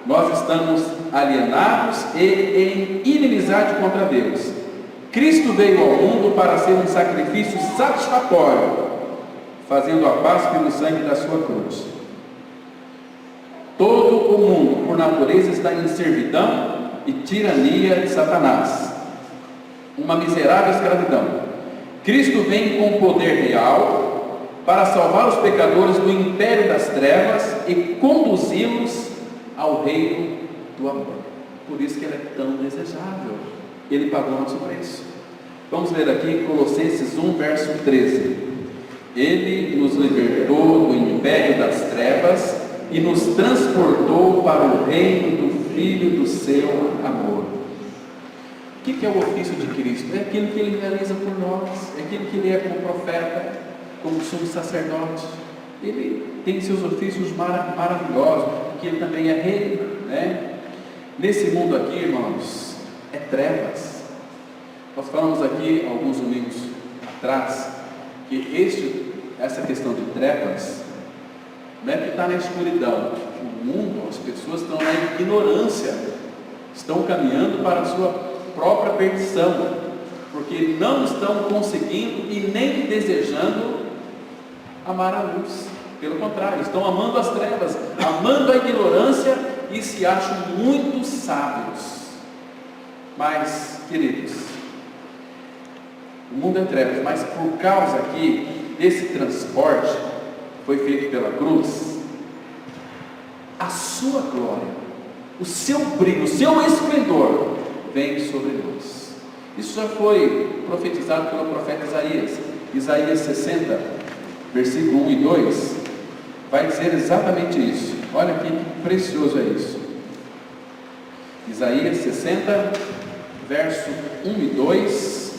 nós estamos alienados e em inimizade contra Deus. Cristo veio ao mundo para ser um sacrifício satisfatório, fazendo a paz pelo sangue da sua cruz. Todo o mundo, por natureza, está em servidão e tirania de Satanás, uma miserável escravidão. Cristo vem com poder real para salvar os pecadores do império das trevas e conduzi-los ao reino do amor. Por isso que Ele é tão desejável. Ele pagou nosso preço. Vamos ler aqui Colossenses 1, verso 13. Ele nos libertou do império das trevas e nos transportou para o reino do Filho do seu amor. O que é o ofício de Cristo? É aquilo que Ele realiza por nós, é aquilo que Ele é como profeta, como sumo sacerdote. Ele tem seus ofícios maravilhosos, porque Ele também é rei, né? Nesse mundo aqui, irmãos, é trevas. Nós falamos aqui alguns domingos atrás que essa questão de trevas não é que está na escuridão. O mundo, as pessoas estão na ignorância, estão caminhando para a sua própria perdição, porque não estão conseguindo e nem desejando amar a luz. Pelo contrário, estão amando as trevas, amando a ignorância e se acham muito sábios. Mas, queridos, o mundo é trevas, mas por causa aqui desse transporte foi feito pela cruz, a sua glória, o seu brilho, o seu esplendor vem sobre nós. Isso já foi profetizado pelo profeta Isaías. Isaías 60, versículo 1 e 2 vai dizer exatamente isso. Olha que precioso é isso. Isaías 60, verso 1 e 2,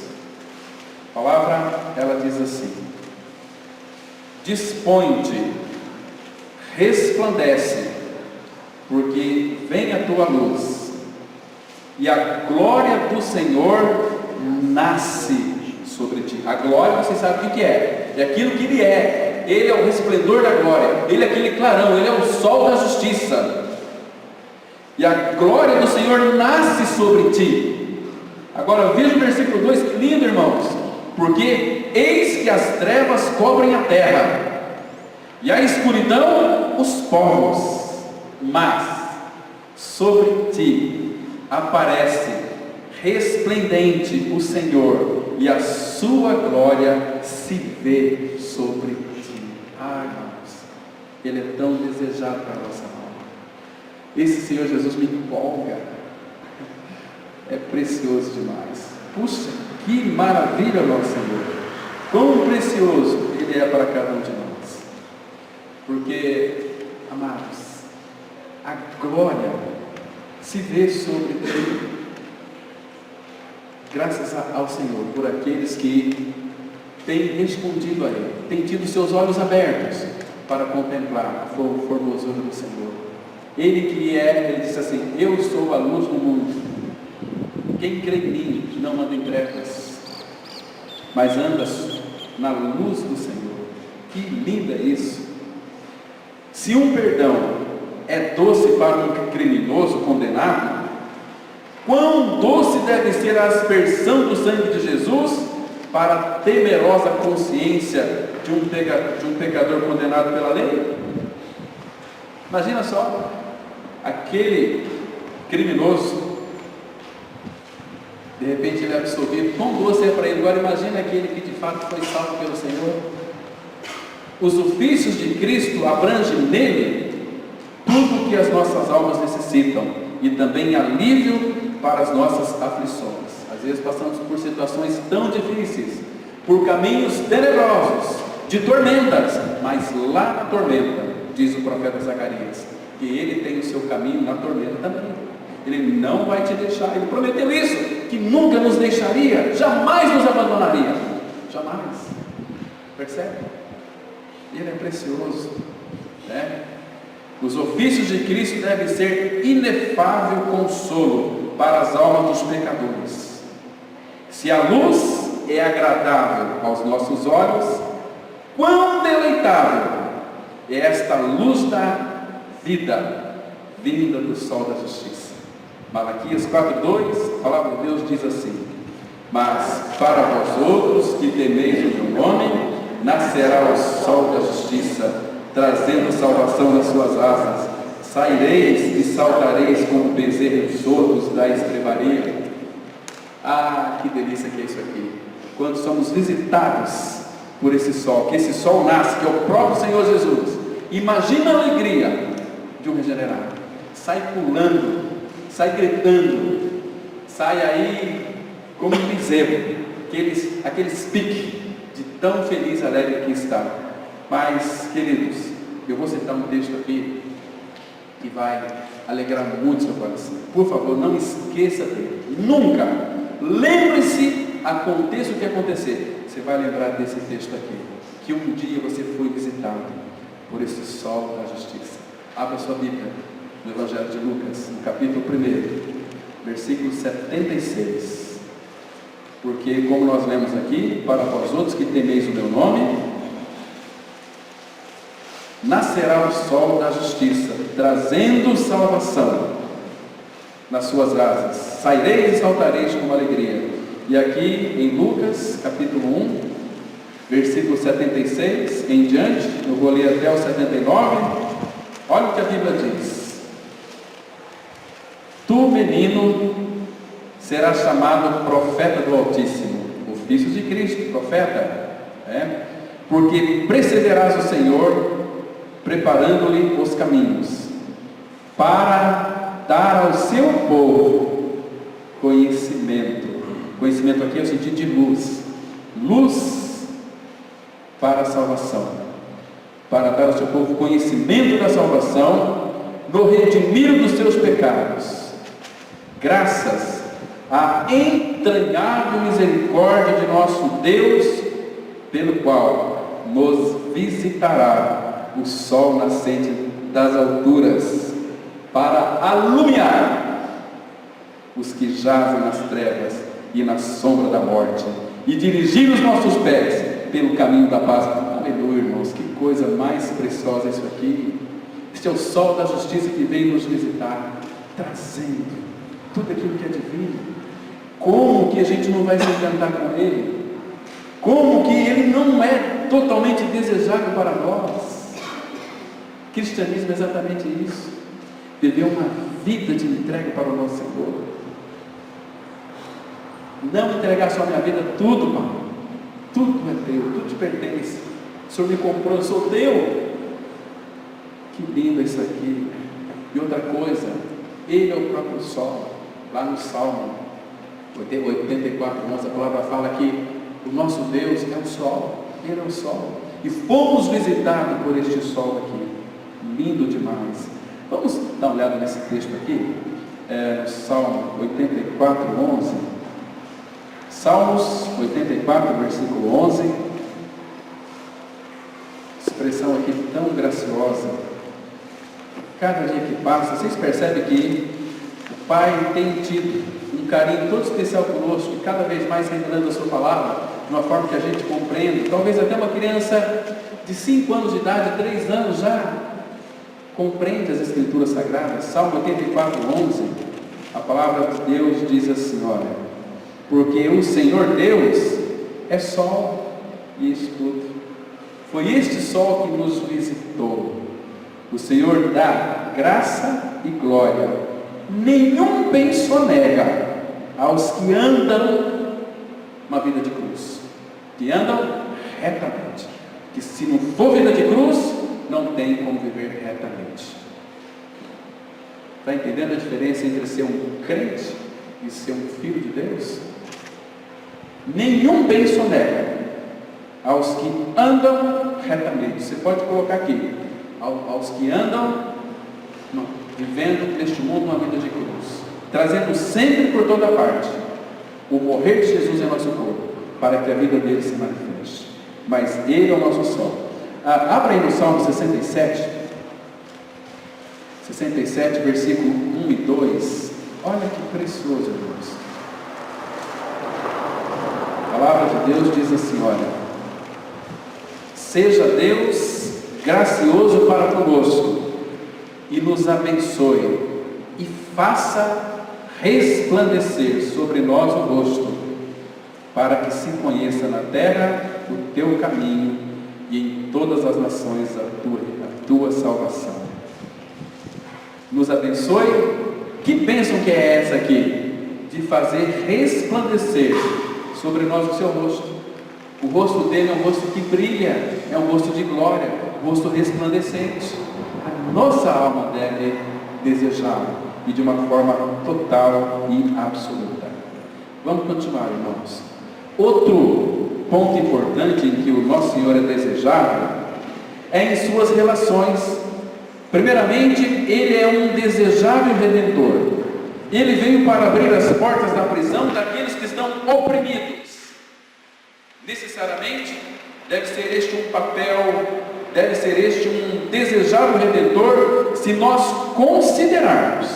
a palavra, ela diz assim: dispõe-te, resplandece, porque vem a tua luz, e a glória do Senhor nasce sobre ti. A glória, você sabe o que é? É aquilo que Ele é. Ele é o resplendor da glória, Ele é aquele clarão, Ele é o sol da justiça. E a glória do Senhor nasce sobre ti. Agora veja o versículo 2, que lindo, irmãos. Porque eis que as trevas cobrem a terra, e a escuridão os povos, mas sobre ti aparece resplendente o Senhor, e a sua glória se vê sobre ti. Ai, irmãos, Ele é tão desejado para a nossa alma. Esse Senhor Jesus me empolga, é precioso demais. Puxa, que maravilha, nosso Senhor, quão precioso Ele é para cada um de nós, porque, amados, a glória se vê sobre ti, graças ao Senhor, por aqueles que têm respondido a Ele, têm tido seus olhos abertos para contemplar a formosura do Senhor. Ele disse assim: eu sou a luz do mundo, quem crê em mim não anda em trevas, mas anda na luz do Senhor. Que lindo é isso! Se um perdão é doce para um criminoso condenado, quão doce deve ser a aspersão do sangue de Jesus para a temerosa consciência de um pecador condenado pela lei? Imagina só, aquele criminoso, de repente ele é absolvido, quão doce é para ele. Agora imagina aquele que de fato foi salvo pelo Senhor. Os ofícios de Cristo abrangem nele tudo o que as nossas almas necessitam, e também alívio para as nossas aflições. Às vezes passamos por situações tão difíceis, por caminhos tenebrosos, de tormentas, mas lá na tormenta, diz o profeta Zacarias, que Ele tem o seu caminho na tormenta também. Ele não vai te deixar, Ele prometeu isso, que nunca nos deixaria, jamais nos abandonaria, jamais. Percebe? Ele é precioso, né? Os ofícios de Cristo devem ser inefável consolo para as almas dos pecadores. Se a luz é agradável aos nossos olhos, quão deleitável é esta luz da vida, vinda do sol da justiça. Malaquias 4:2, a palavra de Deus diz assim: mas para vós outros que temeis o meu nome, nascerá o sol da justiça, trazendo salvação nas suas asas. Saireis e saltareis como bezerros soltos da estrebaria. Ah, que delícia que é isso aqui, quando somos visitados por esse sol, que esse sol nasce, que é o próprio Senhor Jesus. Imagina a alegria de um regenerado, sai pulando, sai gritando, sai aí como um bezerro, aqueles piques de tão feliz e alegre que está. Mas, queridos, eu vou citar um texto aqui que vai alegrar muito seu coração. Por favor, não esqueça dele, nunca. Lembre-se, aconteça o que acontecer, você vai lembrar desse texto aqui, que um dia você foi visitado por esse sol da justiça. Abra sua Bíblia no Evangelho de Lucas, no capítulo 1, versículo 76. Porque, como nós lemos aqui, para vós outros que temeis o meu nome, nascerá o sol da justiça, trazendo salvação nas suas asas. Saireis e saltareis com alegria. E aqui em Lucas, capítulo 1, versículo 76 em diante, eu vou ler até o 79. Olha o que a Bíblia diz: tu, menino, serás chamado profeta do Altíssimo, ofício de Cristo, profeta, porque precederás o Senhor, preparando-lhe os caminhos, para dar ao seu povo conhecimento. Conhecimento aqui é o sentido de luz, luz para a salvação, para dar ao seu povo conhecimento da salvação, no redimir dos seus pecados, graças à entranhável misericórdia de nosso Deus, pelo qual nos visitará o sol nascente das alturas, para alumiar os que jazem nas trevas e na sombra da morte, e dirigir os nossos pés pelo caminho da paz. Aleluia, irmãos, que coisa mais preciosa isso aqui. Este é o sol da justiça que vem nos visitar, trazendo tudo aquilo que é divino. Como que a gente não vai se encantar com Ele? Como que Ele não é totalmente desejável para nós? Cristianismo é exatamente isso. viver uma vida de entrega para o nosso Senhor. Não entregar só a minha vida, tudo, Pai. Tudo é teu, tudo te pertence. O Senhor me comprou, eu sou teu. Que lindo isso aqui. E outra coisa, Ele é o próprio sol. Lá no Salmo 84:11, a palavra fala que o nosso Deus é o sol. Ele é o sol. E fomos visitados por este sol aqui. Lindo demais. Vamos dar uma olhada nesse texto aqui. Salmo 84:11. Salmos 84, versículo 11. Expressão aqui tão graciosa. Cada dia que passa, vocês percebem que o Pai tem tido um carinho todo especial conosco, e cada vez mais revelando a sua palavra, de uma forma que a gente compreende. Talvez até uma criança de 5 anos de idade, 3 anos já, compreende as Escrituras Sagradas. Salmo 84:11, a palavra de Deus diz assim, olha: porque o Senhor Deus é sol e escudo. Foi este sol que nos visitou. O Senhor dá graça e glória. Nenhum bem sonega aos que andam uma vida de cruz, que andam retamente. Que se não for vida de cruz, não tem como viver retamente. Está entendendo a diferença entre ser um crente e ser um filho de Deus? Nenhum bem sonega aos que andam retamente. Você pode colocar aqui, aos que andam vivendo neste mundo uma vida de cruz, trazendo sempre por toda parte o morrer de Jesus em nosso corpo, para que a vida dele se manifeste. Mas Ele é o nosso sol. Abra aí no Salmo 67, versículo 1 e 2. Olha que precioso, irmãos. A palavra de Deus diz assim, olha: seja Deus gracioso para conosco, e nos abençoe, e faça resplandecer sobre nós o rosto, para que se conheça na terra o teu caminho, e em todas as nações a tua salvação. Nos abençoe. Que bênção que é essa aqui? De fazer resplandecer sobre nós o seu rosto. O rosto dele é um rosto que brilha, é um rosto de glória, um rosto resplandecente. A nossa alma deve desejá-lo, e de uma forma total e absoluta. Vamos continuar, irmãos. Outro ponto importante em que o nosso Senhor é desejável é em suas relações. Primeiramente, Ele é um desejável Redentor. Ele veio para abrir as portas da prisão daqueles que estão oprimidos. Necessariamente, deve ser este um papel, deve ser este um desejável Redentor, se nós considerarmos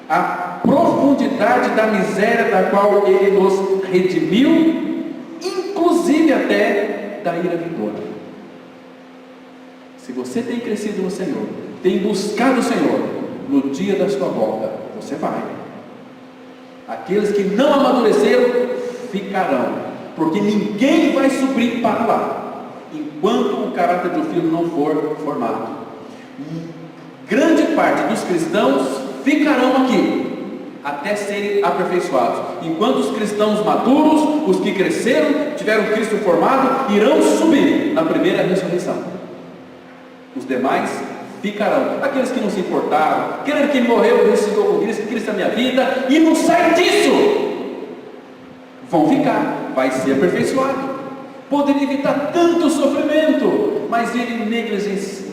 a profundidade da miséria da qual Ele nos redimiu, inclusive até da ira vindoura. Se você tem crescido no Senhor, tem buscado o Senhor, no dia da sua volta, você vai. Aqueles que não amadureceram, ficarão, porque ninguém vai subir para lá, enquanto o caráter do filho não for formado. Grande parte dos cristãos ficarão aqui, até serem aperfeiçoados, enquanto os cristãos maduros, os que cresceram, tiveram Cristo formado, irão subir na primeira ressurreição. Os demais ficarão. Aqueles que não se importaram, querendo que Ele morreu, ressuscitou com Cristo, Cristo é a minha vida, e não sai disso, vão ficar, vai ser aperfeiçoado. Poderia evitar tanto sofrimento, mas ele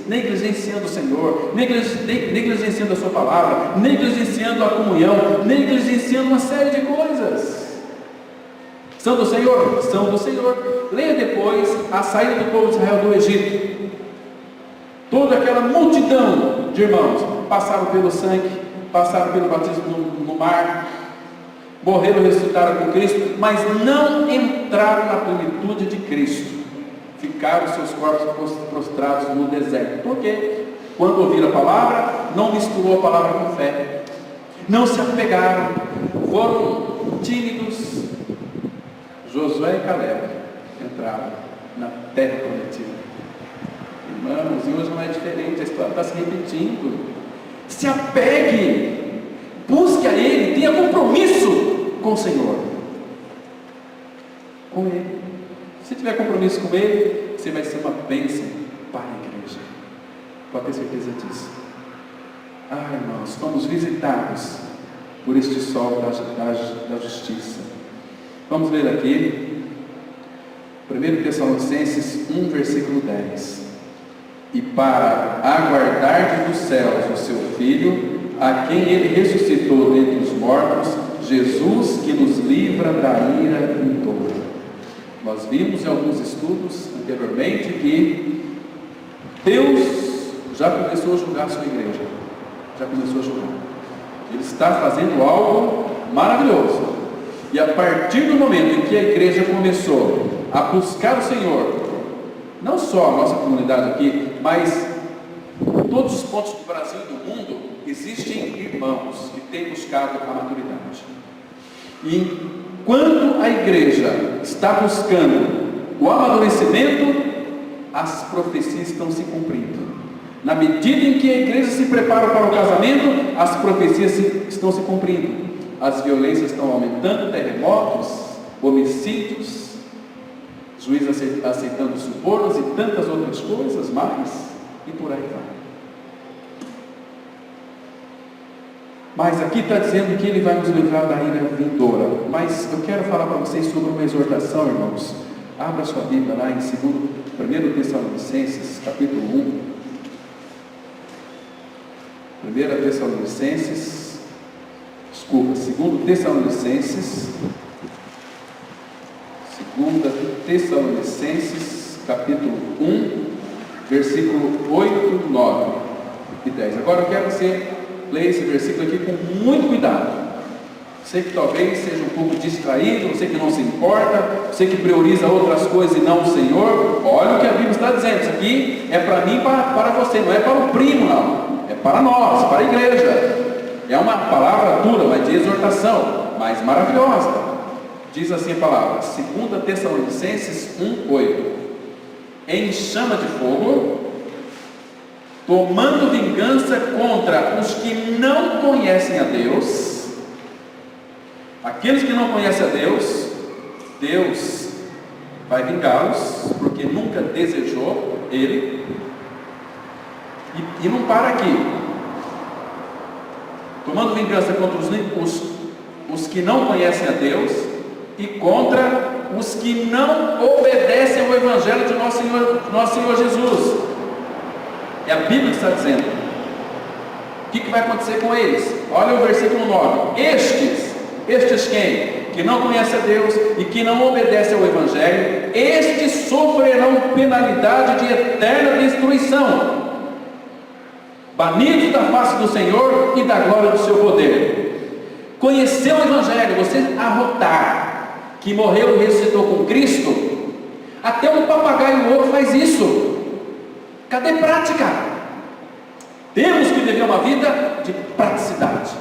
negligenciando o Senhor, negligenciando a sua palavra, negligenciando a comunhão, negligenciando uma série de coisas. São do Senhor? São do Senhor. Leia depois a saída do povo de Israel do Egito. Toda aquela multidão de irmãos passaram pelo sangue, passaram pelo batismo no mar, morreram e ressuscitaram com Cristo, mas não entraram na plenitude de Cristo. Ficaram seus corpos prostrados no deserto. Por quê? Quando ouviram a palavra, não misturou a palavra com fé, não se apegaram, foram tímidos. Josué e Caleb entraram na terra prometida. Irmãos, e hoje não é diferente, a história está se repetindo. Se apegue, busque a Ele, tenha compromisso com o Senhor. Com Ele. Se tiver compromisso com Ele, você vai ser uma bênção para a igreja. Pode ter certeza disso. Irmãos, fomos visitados por este sol da justiça. Vamos ler aqui 1 Tessalonicenses 1, versículo 10. E para aguardar dos céus o seu Filho, a quem Ele ressuscitou dentre os mortos, Jesus, que nos livra da ira vindoura. Nós vimos em alguns estudos anteriormente que Deus já começou a julgar a sua igreja. Já começou a julgar. Ele está fazendo algo maravilhoso. E a partir do momento em que a igreja começou a buscar o Senhor, não só a nossa comunidade aqui, mas em todos os pontos do Brasil e do mundo, existem irmãos que têm buscado a maturidade. E enquanto a igreja está buscando o amadurecimento, as profecias estão se cumprindo. Na medida em que a igreja se prepara para o casamento, as profecias estão se cumprindo. As violências estão aumentando, terremotos, homicídios, juiz aceitando subornos e tantas outras coisas mais, e por aí vai. Mas aqui está dizendo que Ele vai nos livrar da ira vindoura. Mas eu quero falar para vocês sobre uma exortação, irmãos. Abra sua Bíblia lá em 1 Tessalonicenses, capítulo 1. 2 Tessalonicenses, capítulo 1, versículo 8, 9 e 10. Agora eu quero que você leia esse versículo aqui com muito cuidado. Você que talvez seja um pouco distraído, você que não se importa, você que prioriza outras coisas e não o Senhor, olha o que a Bíblia está dizendo. Isso aqui é para mim e para você, não é para o primo, não. É para nós, para a igreja. É uma palavra dura, mas de exortação, mas maravilhosa. Diz assim a palavra, 2 Tessalonicenses 1:8. Em chama de fogo, tomando vingança contra os que não conhecem a Deus. Aqueles que não conhecem a Deus, Deus vai vingá-los, porque nunca desejou Ele. E não para aqui. Tomando vingança contra os que não conhecem a Deus e contra os que não obedecem ao Evangelho de nosso Senhor Jesus. É a Bíblia que está dizendo. O que vai acontecer com eles? Olha o versículo 9. Estes quem? Que não conhecem a Deus e que não obedecem ao Evangelho, estes sofrerão penalidade de eterna destruição, banidos da face do Senhor e da glória do seu poder. Conheceu o Evangelho, você arrotar que morreu e ressuscitou com Cristo, até um papagaio louco faz isso. Cadê prática? Temos que viver uma vida de praticidade.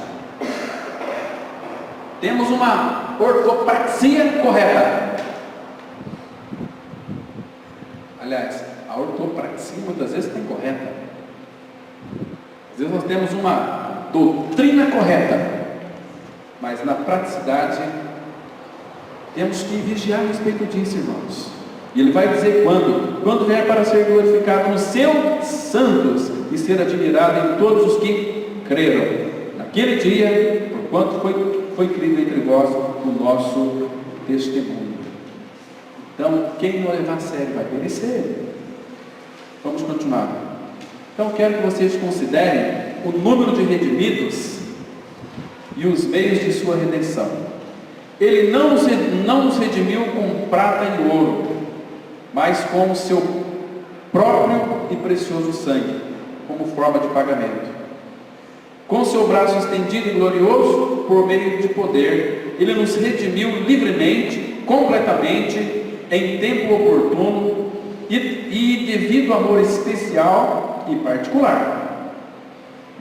Temos uma ortopraxia correta. Aliás, a ortopraxia muitas vezes está incorreta. Às vezes nós temos uma doutrina correta, mas na praticidade temos que vigiar a respeito disso, irmãos. E Ele vai dizer quando vier para ser glorificado nos seus santos e ser admirado em todos os que creram. Naquele dia, porquanto foi crido entre vós o nosso testemunho. Então, quem não levar a sério vai perecer. Vamos continuar. Então, quero que vocês considerem o número de redimidos e os meios de sua redenção. Ele não nos redimiu com prata e ouro, mas com o seu próprio e precioso sangue, como forma de pagamento. Com seu braço estendido e glorioso, por meio de poder, Ele nos redimiu livremente, completamente, em tempo oportuno e devido amor especial e particular.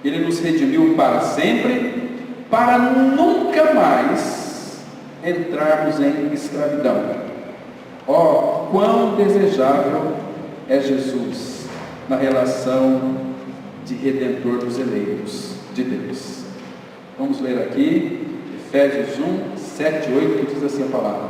Ele nos redimiu para sempre, para nunca mais entrarmos em escravidão. Ó, quão desejável é Jesus na relação de Redentor dos eleitos. de Deus. Vamos ler aqui, Efésios 1, 7 e 8, que diz assim a palavra: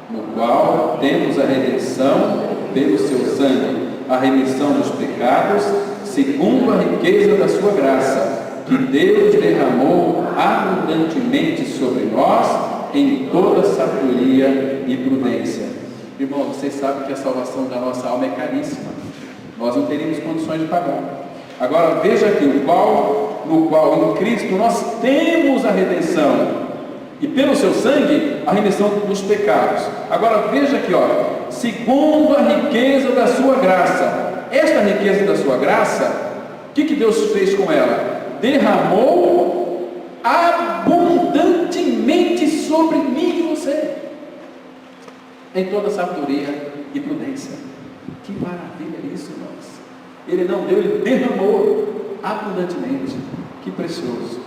no qual temos a redenção pelo seu sangue, a remissão dos pecados, segundo a riqueza da sua graça, que Deus derramou abundantemente sobre nós, em toda sabedoria e prudência. Irmão, vocês sabem que a salvação da nossa alma é caríssima. Nós não teríamos condições de pagar. Agora veja aqui, no qual em Cristo nós temos a redenção, e pelo seu sangue a remissão dos pecados. Agora veja aqui, ó, segundo a riqueza da sua graça. Esta riqueza da sua graça, o que Deus fez com ela? Derramou abundantemente sobre mim e você, em toda sabedoria e prudência. Que maravilha isso, irmãos! Ele não deu, ele derramou abundantemente. Que precioso!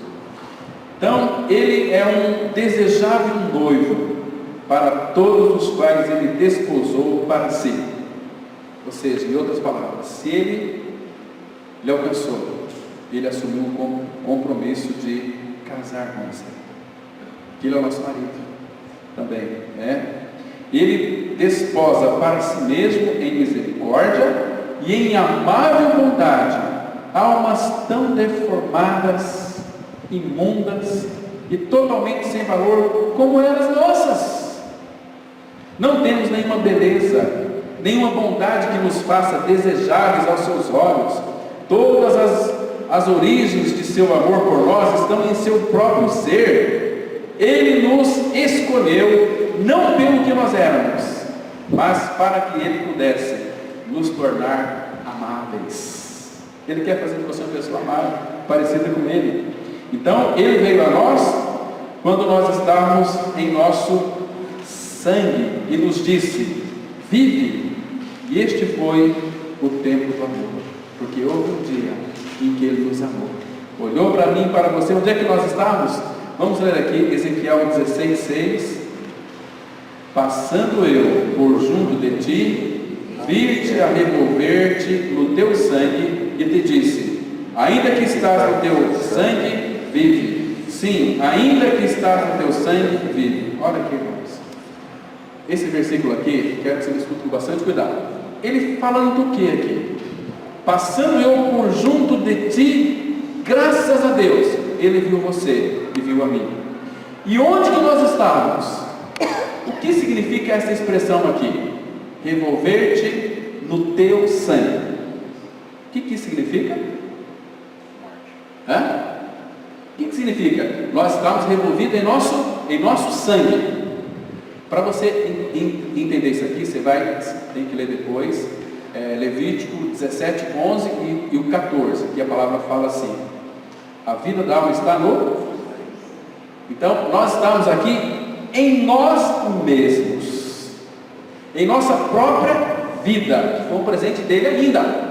Então, ele é um desejável noivo para todos os quais ele desposou para si. Ou seja, em outras palavras, se ele lhe alcançou, ele assumiu um compromisso de casar com você. Que ele é o nosso marido também, né? Ele desposa para si mesmo em misericórdia e em amável bondade almas tão deformadas, imundas e totalmente sem valor como elas nossas. Não temos nenhuma beleza, nenhuma bondade que nos faça desejáveis aos seus olhos. Todas as origens de seu amor por nós estão em seu próprio ser. Ele nos escolheu não pelo que nós éramos, mas para que ele pudesse nos tornar amáveis. Ele quer fazer de você uma pessoa amável, parecida com ele. Então, ele veio a nós quando nós estávamos em nosso sangue e nos disse: vive. E este foi o tempo do amor, porque houve um dia em que ele nos amou. Olhou para mim, para você. Onde é que nós estávamos? Vamos ler aqui Ezequiel 16:6. Passando eu por junto de ti, vi-te a revolver-te no teu sangue e te disse: ainda que estás no teu sangue, vive. Sim, ainda que estás no teu sangue, vive. Olha aqui, irmãos. Esse versículo aqui, quero que você me escute com bastante cuidado. Ele falando do que aqui? Passando eu por junto de ti, graças a Deus, ele viu você e viu a mim. E onde que nós estávamos? O que significa essa expressão aqui? Revolver-te no teu sangue. O que significa? Hã? O que significa? Nós estamos revolvidos em nosso sangue. Para você entender isso aqui, você tem que ler depois Levítico 17:11 e o 14, que a palavra fala assim: a vida da alma está no... Então, nós estamos aqui em nós mesmos, em nossa própria vida, que foi um presente dele ainda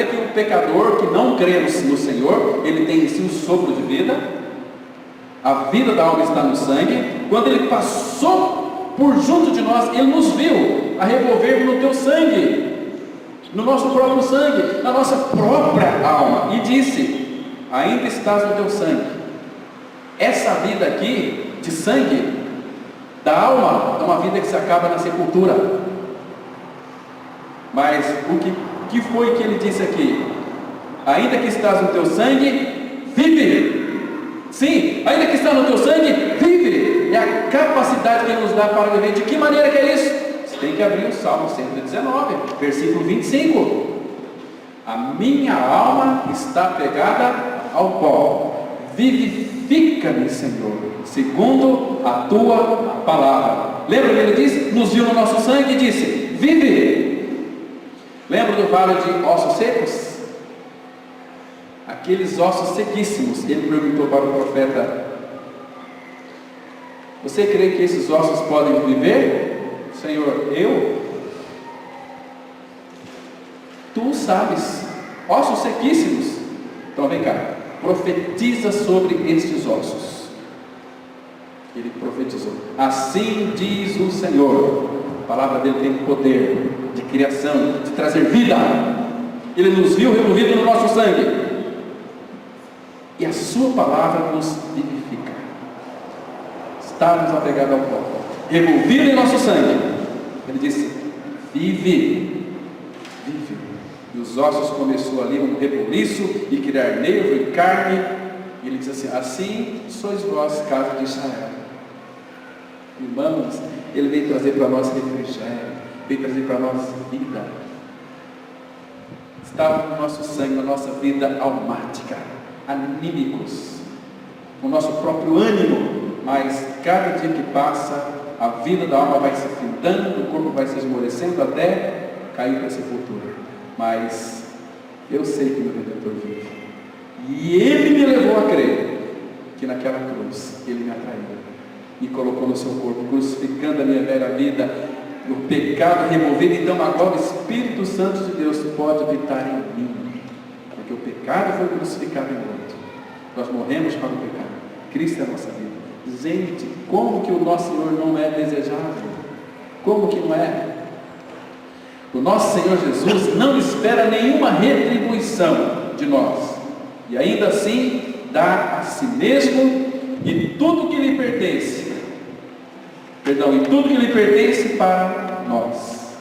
que o pecador que não crê no Senhor, ele tem em si um sopro de vida. A vida da alma está no sangue. Quando ele passou por junto de nós, ele nos viu a revolver no teu sangue, no nosso próprio sangue, na nossa própria alma, e disse: ainda estás no teu sangue. Essa vida aqui de sangue da alma é uma vida que se acaba na sepultura. Mas o que foi que ele disse aqui? Ainda que estás no teu sangue, vive. Sim, ainda que está no teu sangue, vive. É a capacidade que ele nos dá para viver. De que maneira que é isso? Você tem que abrir o Salmo 119, versículo 25. A minha alma está pegada ao pó. Vivifica-me, Senhor, segundo a tua palavra. Lembra que ele disse? Nos viu no nosso sangue e disse: vive. Lembra do vale de ossos secos? Aqueles ossos sequíssimos. Ele perguntou para o profeta: você crê que esses ossos podem viver? Senhor, tu sabes. Ossos sequíssimos. Então vem cá, profetiza sobre estes ossos. Ele profetizou: assim diz o Senhor. A palavra dele tem poder de criação, de trazer vida. Ele nos viu removido no nosso sangue. e a sua palavra nos vivifica. Estávamos apegados ao pó, revolvido em nosso sangue. Ele disse: vive, vive. E os ossos começou ali um rebuliço e criar nervo e carne. E ele diz assim: assim sois vós, casa de Israel. Irmãos, ele veio trazer para nós refrigério, veio trazer para nós vida. Estava no nosso sangue, na nossa vida almática, anímicos, o nosso próprio ânimo. Mas cada dia que passa, a vida da alma vai se findando, o corpo vai se esmorecendo até cair para a sepultura. Mas eu sei que meu Redentor vive, e Ele me levou a crer que naquela cruz Ele me atraiu e colocou no seu corpo, crucificando a minha velha vida, o pecado removido. Então agora o Espírito Santo de Deus pode habitar em mim, porque o pecado foi crucificado e morto. Nós morremos para o pecado, Cristo é a nossa vida. Gente, como que o nosso Senhor não é desejável? Como que não é? O nosso Senhor Jesus não espera nenhuma retribuição de nós, e ainda assim dá a si mesmo e tudo que lhe pertence, e tudo que lhe pertence para nós.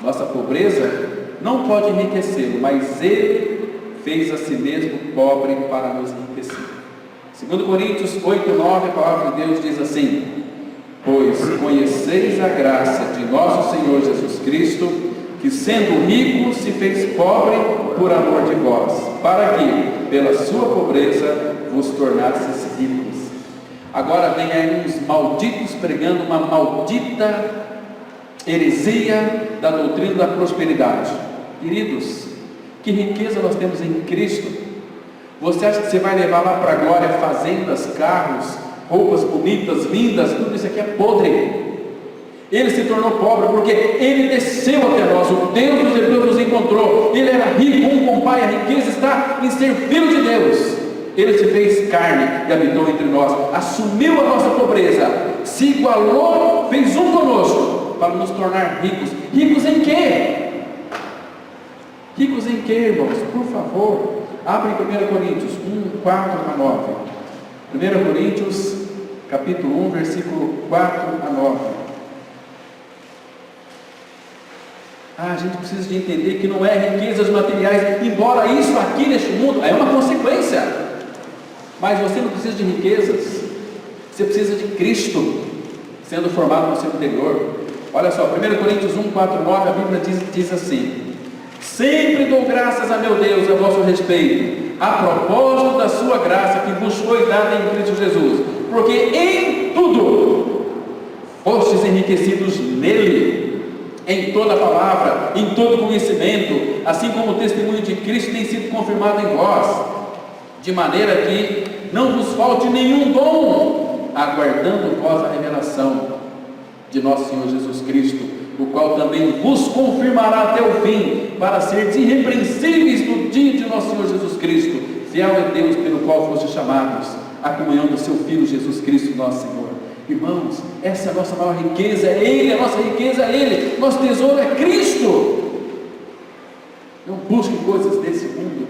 Nossa pobreza não pode enriquecê-lo, mas Ele fez a si mesmo pobre para nos enriquecer. 2 Coríntios 8:9, a palavra de Deus diz assim: pois conheceis a graça de nosso Senhor Jesus Cristo, que sendo rico se fez pobre por amor de vós, para que pela sua pobreza vos tornasseis ricos. Agora vem aí uns malditos pregando uma maldita heresia da doutrina da prosperidade. Queridos, que riqueza nós temos em Cristo. Você acha que você vai levar lá para a glória fazendas, carros, roupas bonitas, lindas? Tudo isso aqui é podre. Ele se tornou pobre porque Ele desceu até nós. O Deus dos Hebreus nos encontrou. Ele era rico, com pai. A riqueza está em ser filho de Deus. Ele se fez carne e habitou entre nós, assumiu a nossa pobreza, se igualou, fez um conosco para nos tornar ricos. Ricos em quê? Ricos em quê, irmãos? Por favor, abre 1 Coríntios 1, 4 a 9. 1 Coríntios, capítulo 1, versículo 4 a 9. A gente precisa de entender que não é riquezas materiais, embora isso aqui neste mundo é uma consequência. Mas você não precisa de riquezas, você precisa de Cristo sendo formado no seu interior. Olha só, 1 Coríntios 1, 4, 9, a Bíblia diz assim: sempre dou graças a meu Deus a vosso respeito, a propósito da sua graça que vos foi dada em Cristo Jesus, porque em tudo fostes enriquecidos nele, em toda a palavra, em todo conhecimento, assim como o testemunho de Cristo tem sido confirmado em vós, de maneira que não vos falte nenhum dom, aguardando vós a revelação de nosso Senhor Jesus Cristo, o qual também vos confirmará até o fim, para seres irrepreensíveis no dia de nosso Senhor Jesus Cristo. Fiel é Deus pelo qual fostes chamados à comunhão do seu Filho Jesus Cristo nosso Senhor. Irmãos, essa é a nossa maior riqueza, é Ele, a nossa riqueza é Ele, nosso tesouro é Cristo. Não busque coisas desse mundo.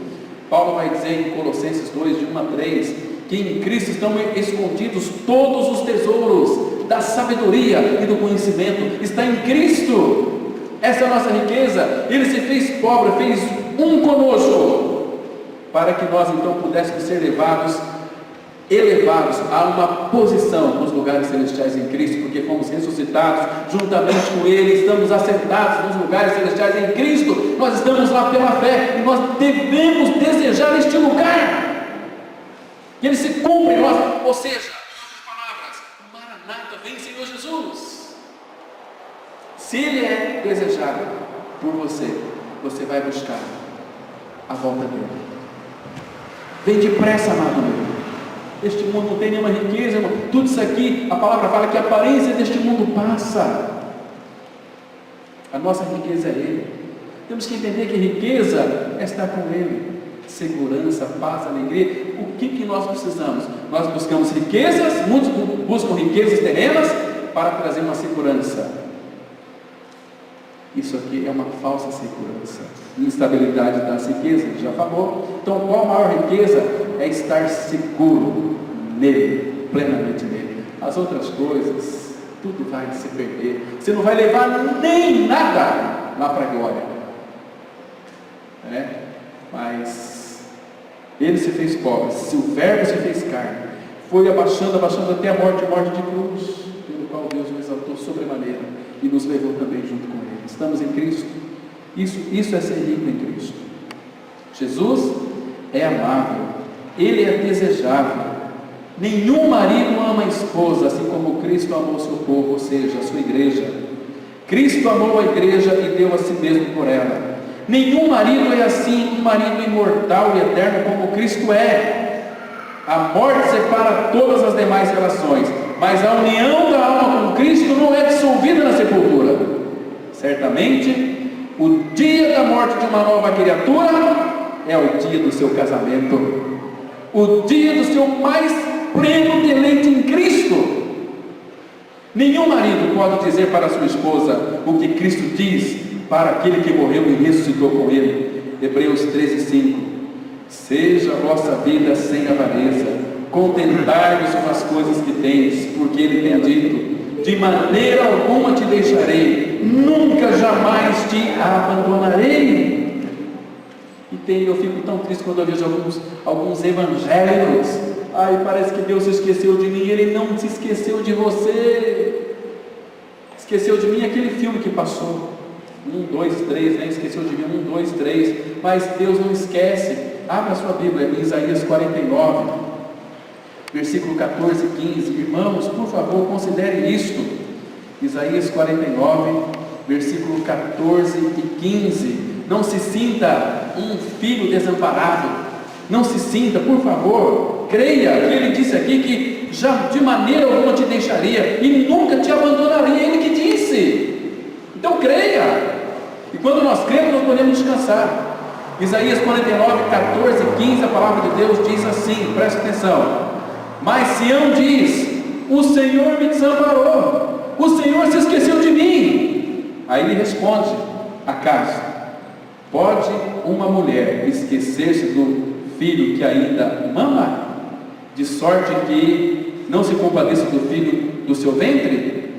Paulo vai dizer em Colossenses 2, de 1 a 3, que em Cristo estão escondidos todos os tesouros da sabedoria e do conhecimento. Está em Cristo. Essa é a nossa riqueza. Ele se fez pobre, fez um conosco, para que nós então pudéssemos ser elevados a uma posição nos lugares celestiais em Cristo, porque fomos ressuscitados juntamente com Ele, estamos assentados nos lugares celestiais em Cristo. Nós estamos lá pela fé e nós devemos desejar este lugar, que Ele se cumpra em nós, ou seja, em outras palavras, Maranata, vem Senhor Jesus. Se Ele é desejado por você, você vai buscar a volta dEle. Vem depressa, amado meu. Este mundo não tem nenhuma riqueza, irmão. Tudo isso aqui, a palavra fala que a aparência deste mundo passa. A nossa riqueza é Ele. Temos que entender que riqueza é estar com Ele. Segurança, paz, alegria. O que nós precisamos? Nós buscamos riquezas, muitos buscam riquezas terrenas para trazer uma segurança. Isso aqui é uma falsa segurança. Instabilidade das riquezas, ele já falou. Então, qual a maior riqueza? É estar seguro nele, plenamente nele. As outras coisas, tudo vai se perder. Você não vai levar nem nada lá para a glória. Mas ele se fez pobre, se o verbo se fez carne, foi abaixando até a morte de cruz, pelo qual Deus nos exaltou sobremaneira e nos levou também junto com ele. Estamos em Cristo. Isso é ser rico em Cristo. Jesus é amável, ele é desejável. Nenhum marido ama a esposa assim como Cristo amou o seu povo, ou seja, a sua igreja. Cristo amou a igreja e deu a si mesmo por ela. Nenhum marido é assim, um marido imortal e eterno como Cristo é. A morte separa todas as demais relações, mas a união da alma com Cristo não é dissolvida na sepultura. Certamente, o dia da morte de uma nova criatura é o dia do seu casamento, o dia do seu mais pleno deleite em Cristo. Nenhum marido pode dizer para sua esposa o que Cristo diz para aquele que morreu e ressuscitou com ele. Hebreus 13:5. Seja a vossa vida sem avareza, contentai-vos com as coisas que tens, porque ele tem dito: de maneira alguma te deixarei, nunca jamais te abandonarei. E eu fico tão triste quando eu vejo alguns evangélicos. Parece que Deus se esqueceu de mim. Ele não se esqueceu de você. Esqueceu de mim aquele filme que passou, 1, 2, 3, esqueceu de mim, 1, 2, 3, mas Deus não esquece. Abra a sua Bíblia em Isaías 49, versículo 14 e 15, irmãos, por favor, considerem isto. Isaías 49, versículo 14 e 15, não se sinta um filho desamparado, não se sinta, por favor, creia, que ele disse aqui que já de maneira alguma te deixaria e nunca te abandonaria, ele que disse. Então creia, e quando nós cremos nós podemos descansar. Isaías 49, 14 e 15, a palavra de Deus diz assim, presta atenção: mas Sião diz, o Senhor me desamparou, o Senhor se esqueceu de mim. Aí ele responde: acaso pode uma mulher esquecer-se do filho que ainda mama, de sorte que não se compadeça do filho do seu ventre?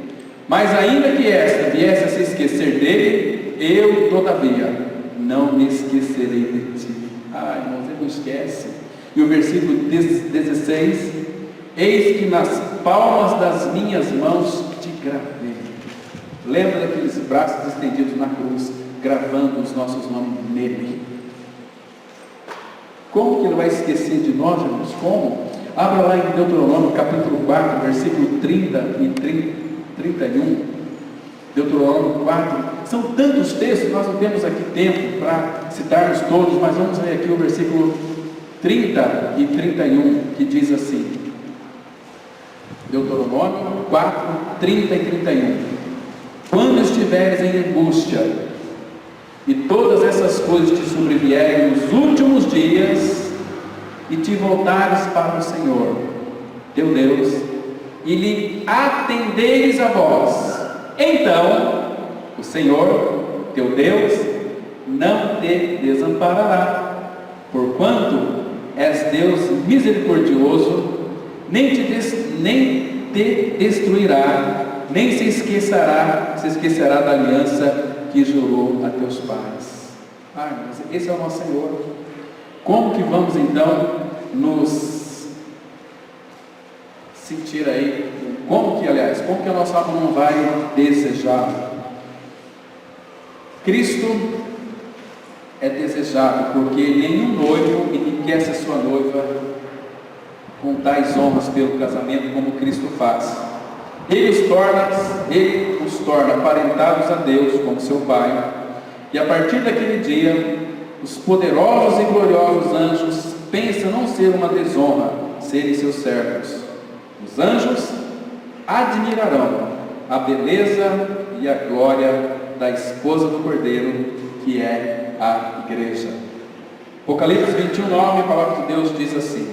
Mas ainda que esta viesse a se esquecer dele, eu todavia não me esquecerei de ti. Irmãos, ele não esquece. E o versículo 16: eis que nas palmas das minhas mãos te gravei. Lembra daqueles braços estendidos na cruz, gravando os nossos nomes nele. Como que ele vai esquecer de nós, irmãos? Como? Abra lá em Deuteronômio capítulo 4, versículo 30 e 31. Deuteronômio 4, são tantos textos, nós não temos aqui tempo para citarmos todos, mas vamos ver aqui o versículo 30 e 31, que diz assim, Deuteronômio 4, 30 e 31, quando estiveres em angústia, e todas essas coisas te sobrevierem nos últimos dias, e te voltares para o Senhor, teu Deus, e lhe atenderes a voz, então o Senhor, teu Deus, não te desamparará, porquanto és Deus misericordioso, nem te destruirá, nem se esquecerá da aliança que jurou a teus pais. Mas esse é o nosso Senhor. Como que vamos então nos sentir aí? Como que a nossa alma não vai desejar? Cristo é desejado, porque nenhum noivo enriquece a sua noiva com tais honras pelo casamento como Cristo faz. Ele os torna aparentados a Deus como seu Pai, e a partir daquele dia os poderosos e gloriosos anjos pensam não ser uma desonra serem seus servos. Os anjos admirarão a beleza e a glória da esposa do Cordeiro, que é a igreja. Apocalipse 21:9, a palavra de Deus diz assim: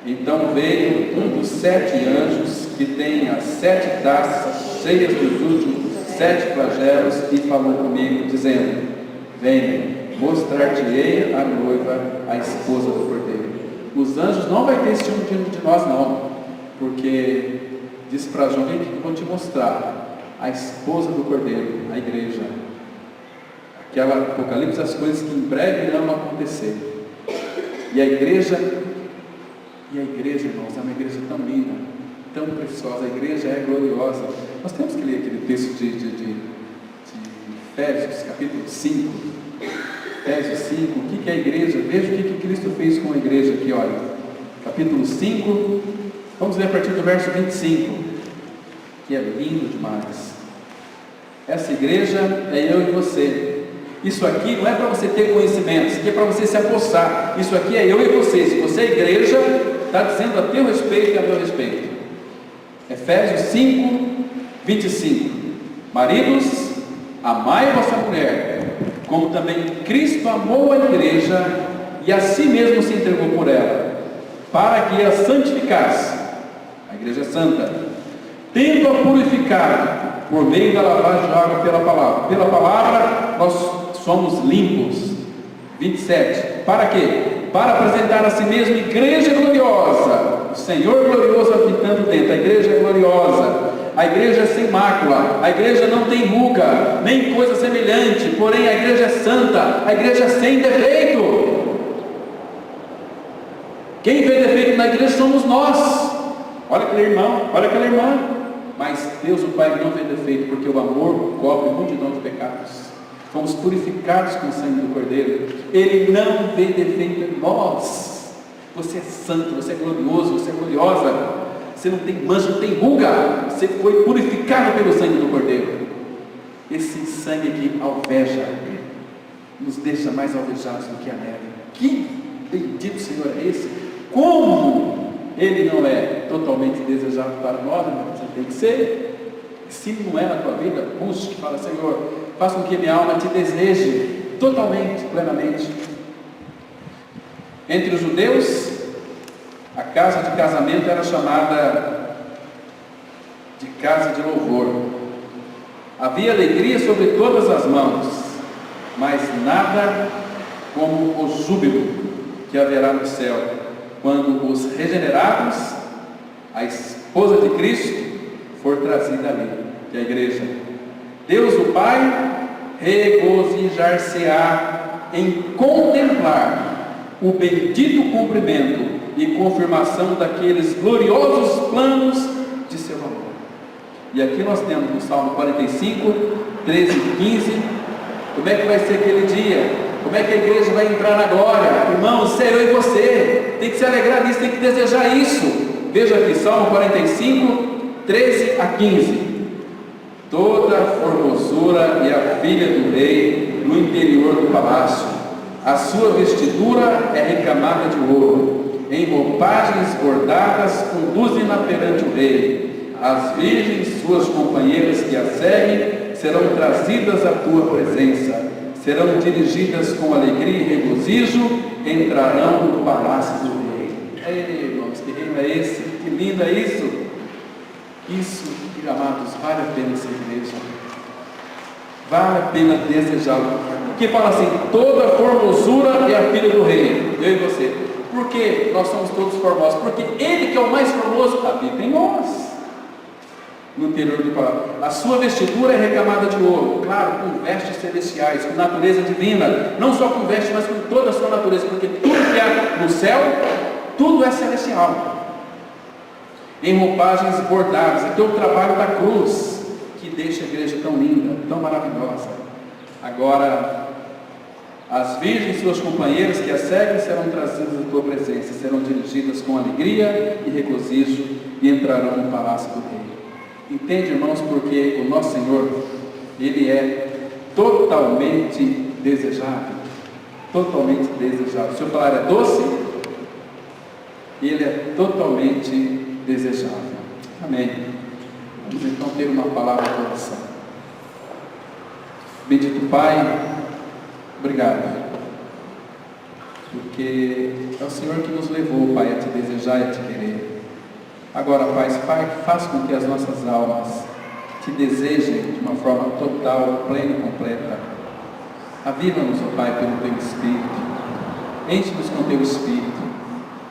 então veio um dos 7 anjos que tem as 7 taças cheias dos últimos 7 flagelos e falou comigo, dizendo: venha, mostrar-te-ei a noiva, a esposa do Cordeiro. Os anjos não vai ter esse tipo de nós não, porque diz para João: vem que eu vou te mostrar a esposa do Cordeiro, a igreja. Aquela Apocalipse, as coisas que em breve irão acontecer. E a igreja, irmãos, é uma igreja tão linda, tão preciosa. A igreja é gloriosa. Nós temos que ler aquele texto de Efésios, capítulo 5. Efésios 5, o que é a igreja? Veja o que Cristo fez com a igreja aqui, olha. Capítulo 5, vamos ler a partir do verso 25, que é lindo demais. Essa igreja é eu e você. Isso aqui não é para você ter conhecimento, isso aqui é para você se apossar. Isso aqui é eu e você. Se você é igreja, está dizendo a teu respeito e a meu respeito. Efésios 5, 25. Maridos, amai vossa mulher, como também Cristo amou a igreja e a si mesmo se entregou por ela, para que a santificasse. A igreja é santa, tendo-a purificado por meio da lavagem de água pela palavra. Pela palavra nós somos limpos. 27. Para quê? Para apresentar a si mesmo igreja gloriosa, o Senhor glorioso habitando dentro. A igreja é gloriosa, a igreja é sem mácula, a igreja não tem ruga, nem coisa semelhante, porém a igreja é santa, a igreja é sem defeito. Quem vê defeito na igreja somos nós. Olha aquele irmão, olha aquela irmã. Mas Deus o Pai não vê defeito, porque o amor cobre multidão de pecados. Fomos purificados com o sangue do Cordeiro. Ele não vê defeito em nós. Você é santo, você é glorioso, você é gloriosa. Você não tem mancha, não tem ruga. Você foi purificado pelo sangue do Cordeiro. Esse sangue aqui alveja, nos deixa mais alvejados do que a neve. Que bendito Senhor é esse? Como Ele não é totalmente desejado para nós, você tem que ser. Se não é na tua vida, busque, fala: Senhor, faça com que minha alma te deseje totalmente, plenamente. Entre os judeus, a casa de casamento era chamada de casa de louvor. Havia alegria sobre todas as mãos, mas nada como o júbilo que haverá no céu, quando os regenerados, a esposa de Cristo, for trazida ali, que é a igreja. Deus o Pai regozijar-se-á em contemplar o bendito cumprimento e confirmação daqueles gloriosos planos de seu amor. E aqui nós temos no Salmo 45, 13 e 15, como é que vai ser aquele dia, como é que a igreja vai entrar na glória. Irmãos, isso é eu e você, tem que se alegrar nisso, tem que desejar isso. Veja aqui, Salmo 45, 13 a 15. Toda formosura e a filha do rei no interior do palácio, a sua vestidura é recamada de ouro, em roupagens bordadas conduzem-na perante o rei. As virgens, suas companheiras que a seguem, serão trazidas à tua presença, serão dirigidas com alegria e regozijo, entrarão no palácio do rei. Ei, irmãos, que reino é esse? Que lindo é isso! Isso, amados, vale a pena ser igreja, vale a pena desejá-lo, porque fala assim: toda formosura é a filha do rei, eu e você. Por que nós somos todos formosos? Porque Ele, que é o mais formoso, habita em nós, no interior do palácio. A sua vestidura é recamada de ouro, claro, com vestes celestiais, com natureza divina, não só com vestes, mas com toda a sua natureza, porque tudo que há no céu, tudo é celestial. Em roupagens bordadas, aqui é o trabalho da cruz, que deixa a igreja tão linda, tão maravilhosa. Agora, as virgens e suas companheiras que a seguem serão trazidas à tua presença, serão dirigidas com alegria e regozijo e entrarão no palácio do rei. Entende, irmãos, porque o nosso Senhor, Ele é totalmente desejável, totalmente desejável. Se eu falar é doce, Ele é totalmente desejável. Amém. Vamos então ter uma palavra de oração. Bendito Pai, obrigado, porque é o Senhor que nos levou, Pai, a te desejar e a te querer. Agora, Pai, faz com que as nossas almas te desejem de uma forma total, plena e completa. Aviva-nos, ó Pai, pelo Teu Espírito. Enche-nos com Teu Espírito.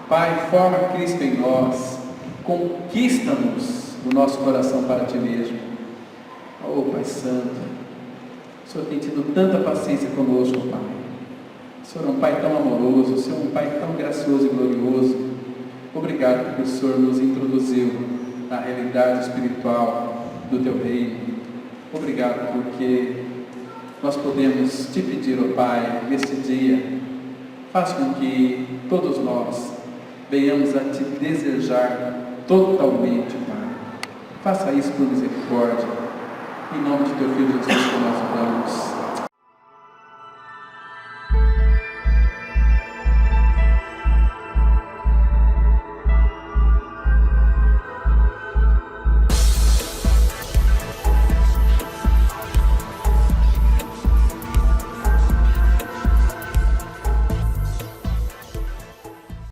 Pai, forma Cristo em nós. Conquista-nos o nosso coração para Ti mesmo. Oh, Pai Santo, o Senhor tem tido tanta paciência conosco, Pai. O Senhor é um Pai tão amoroso, o Senhor é um Pai tão gracioso e glorioso. Obrigado porque o Senhor nos introduziu na realidade espiritual do Teu reino. Obrigado porque nós podemos Te pedir, ó Pai, neste dia, faz com que todos nós venhamos a Te desejar totalmente, Pai. Faça isso por misericórdia. Em nome de Teu Filho Jesus que nós oramos.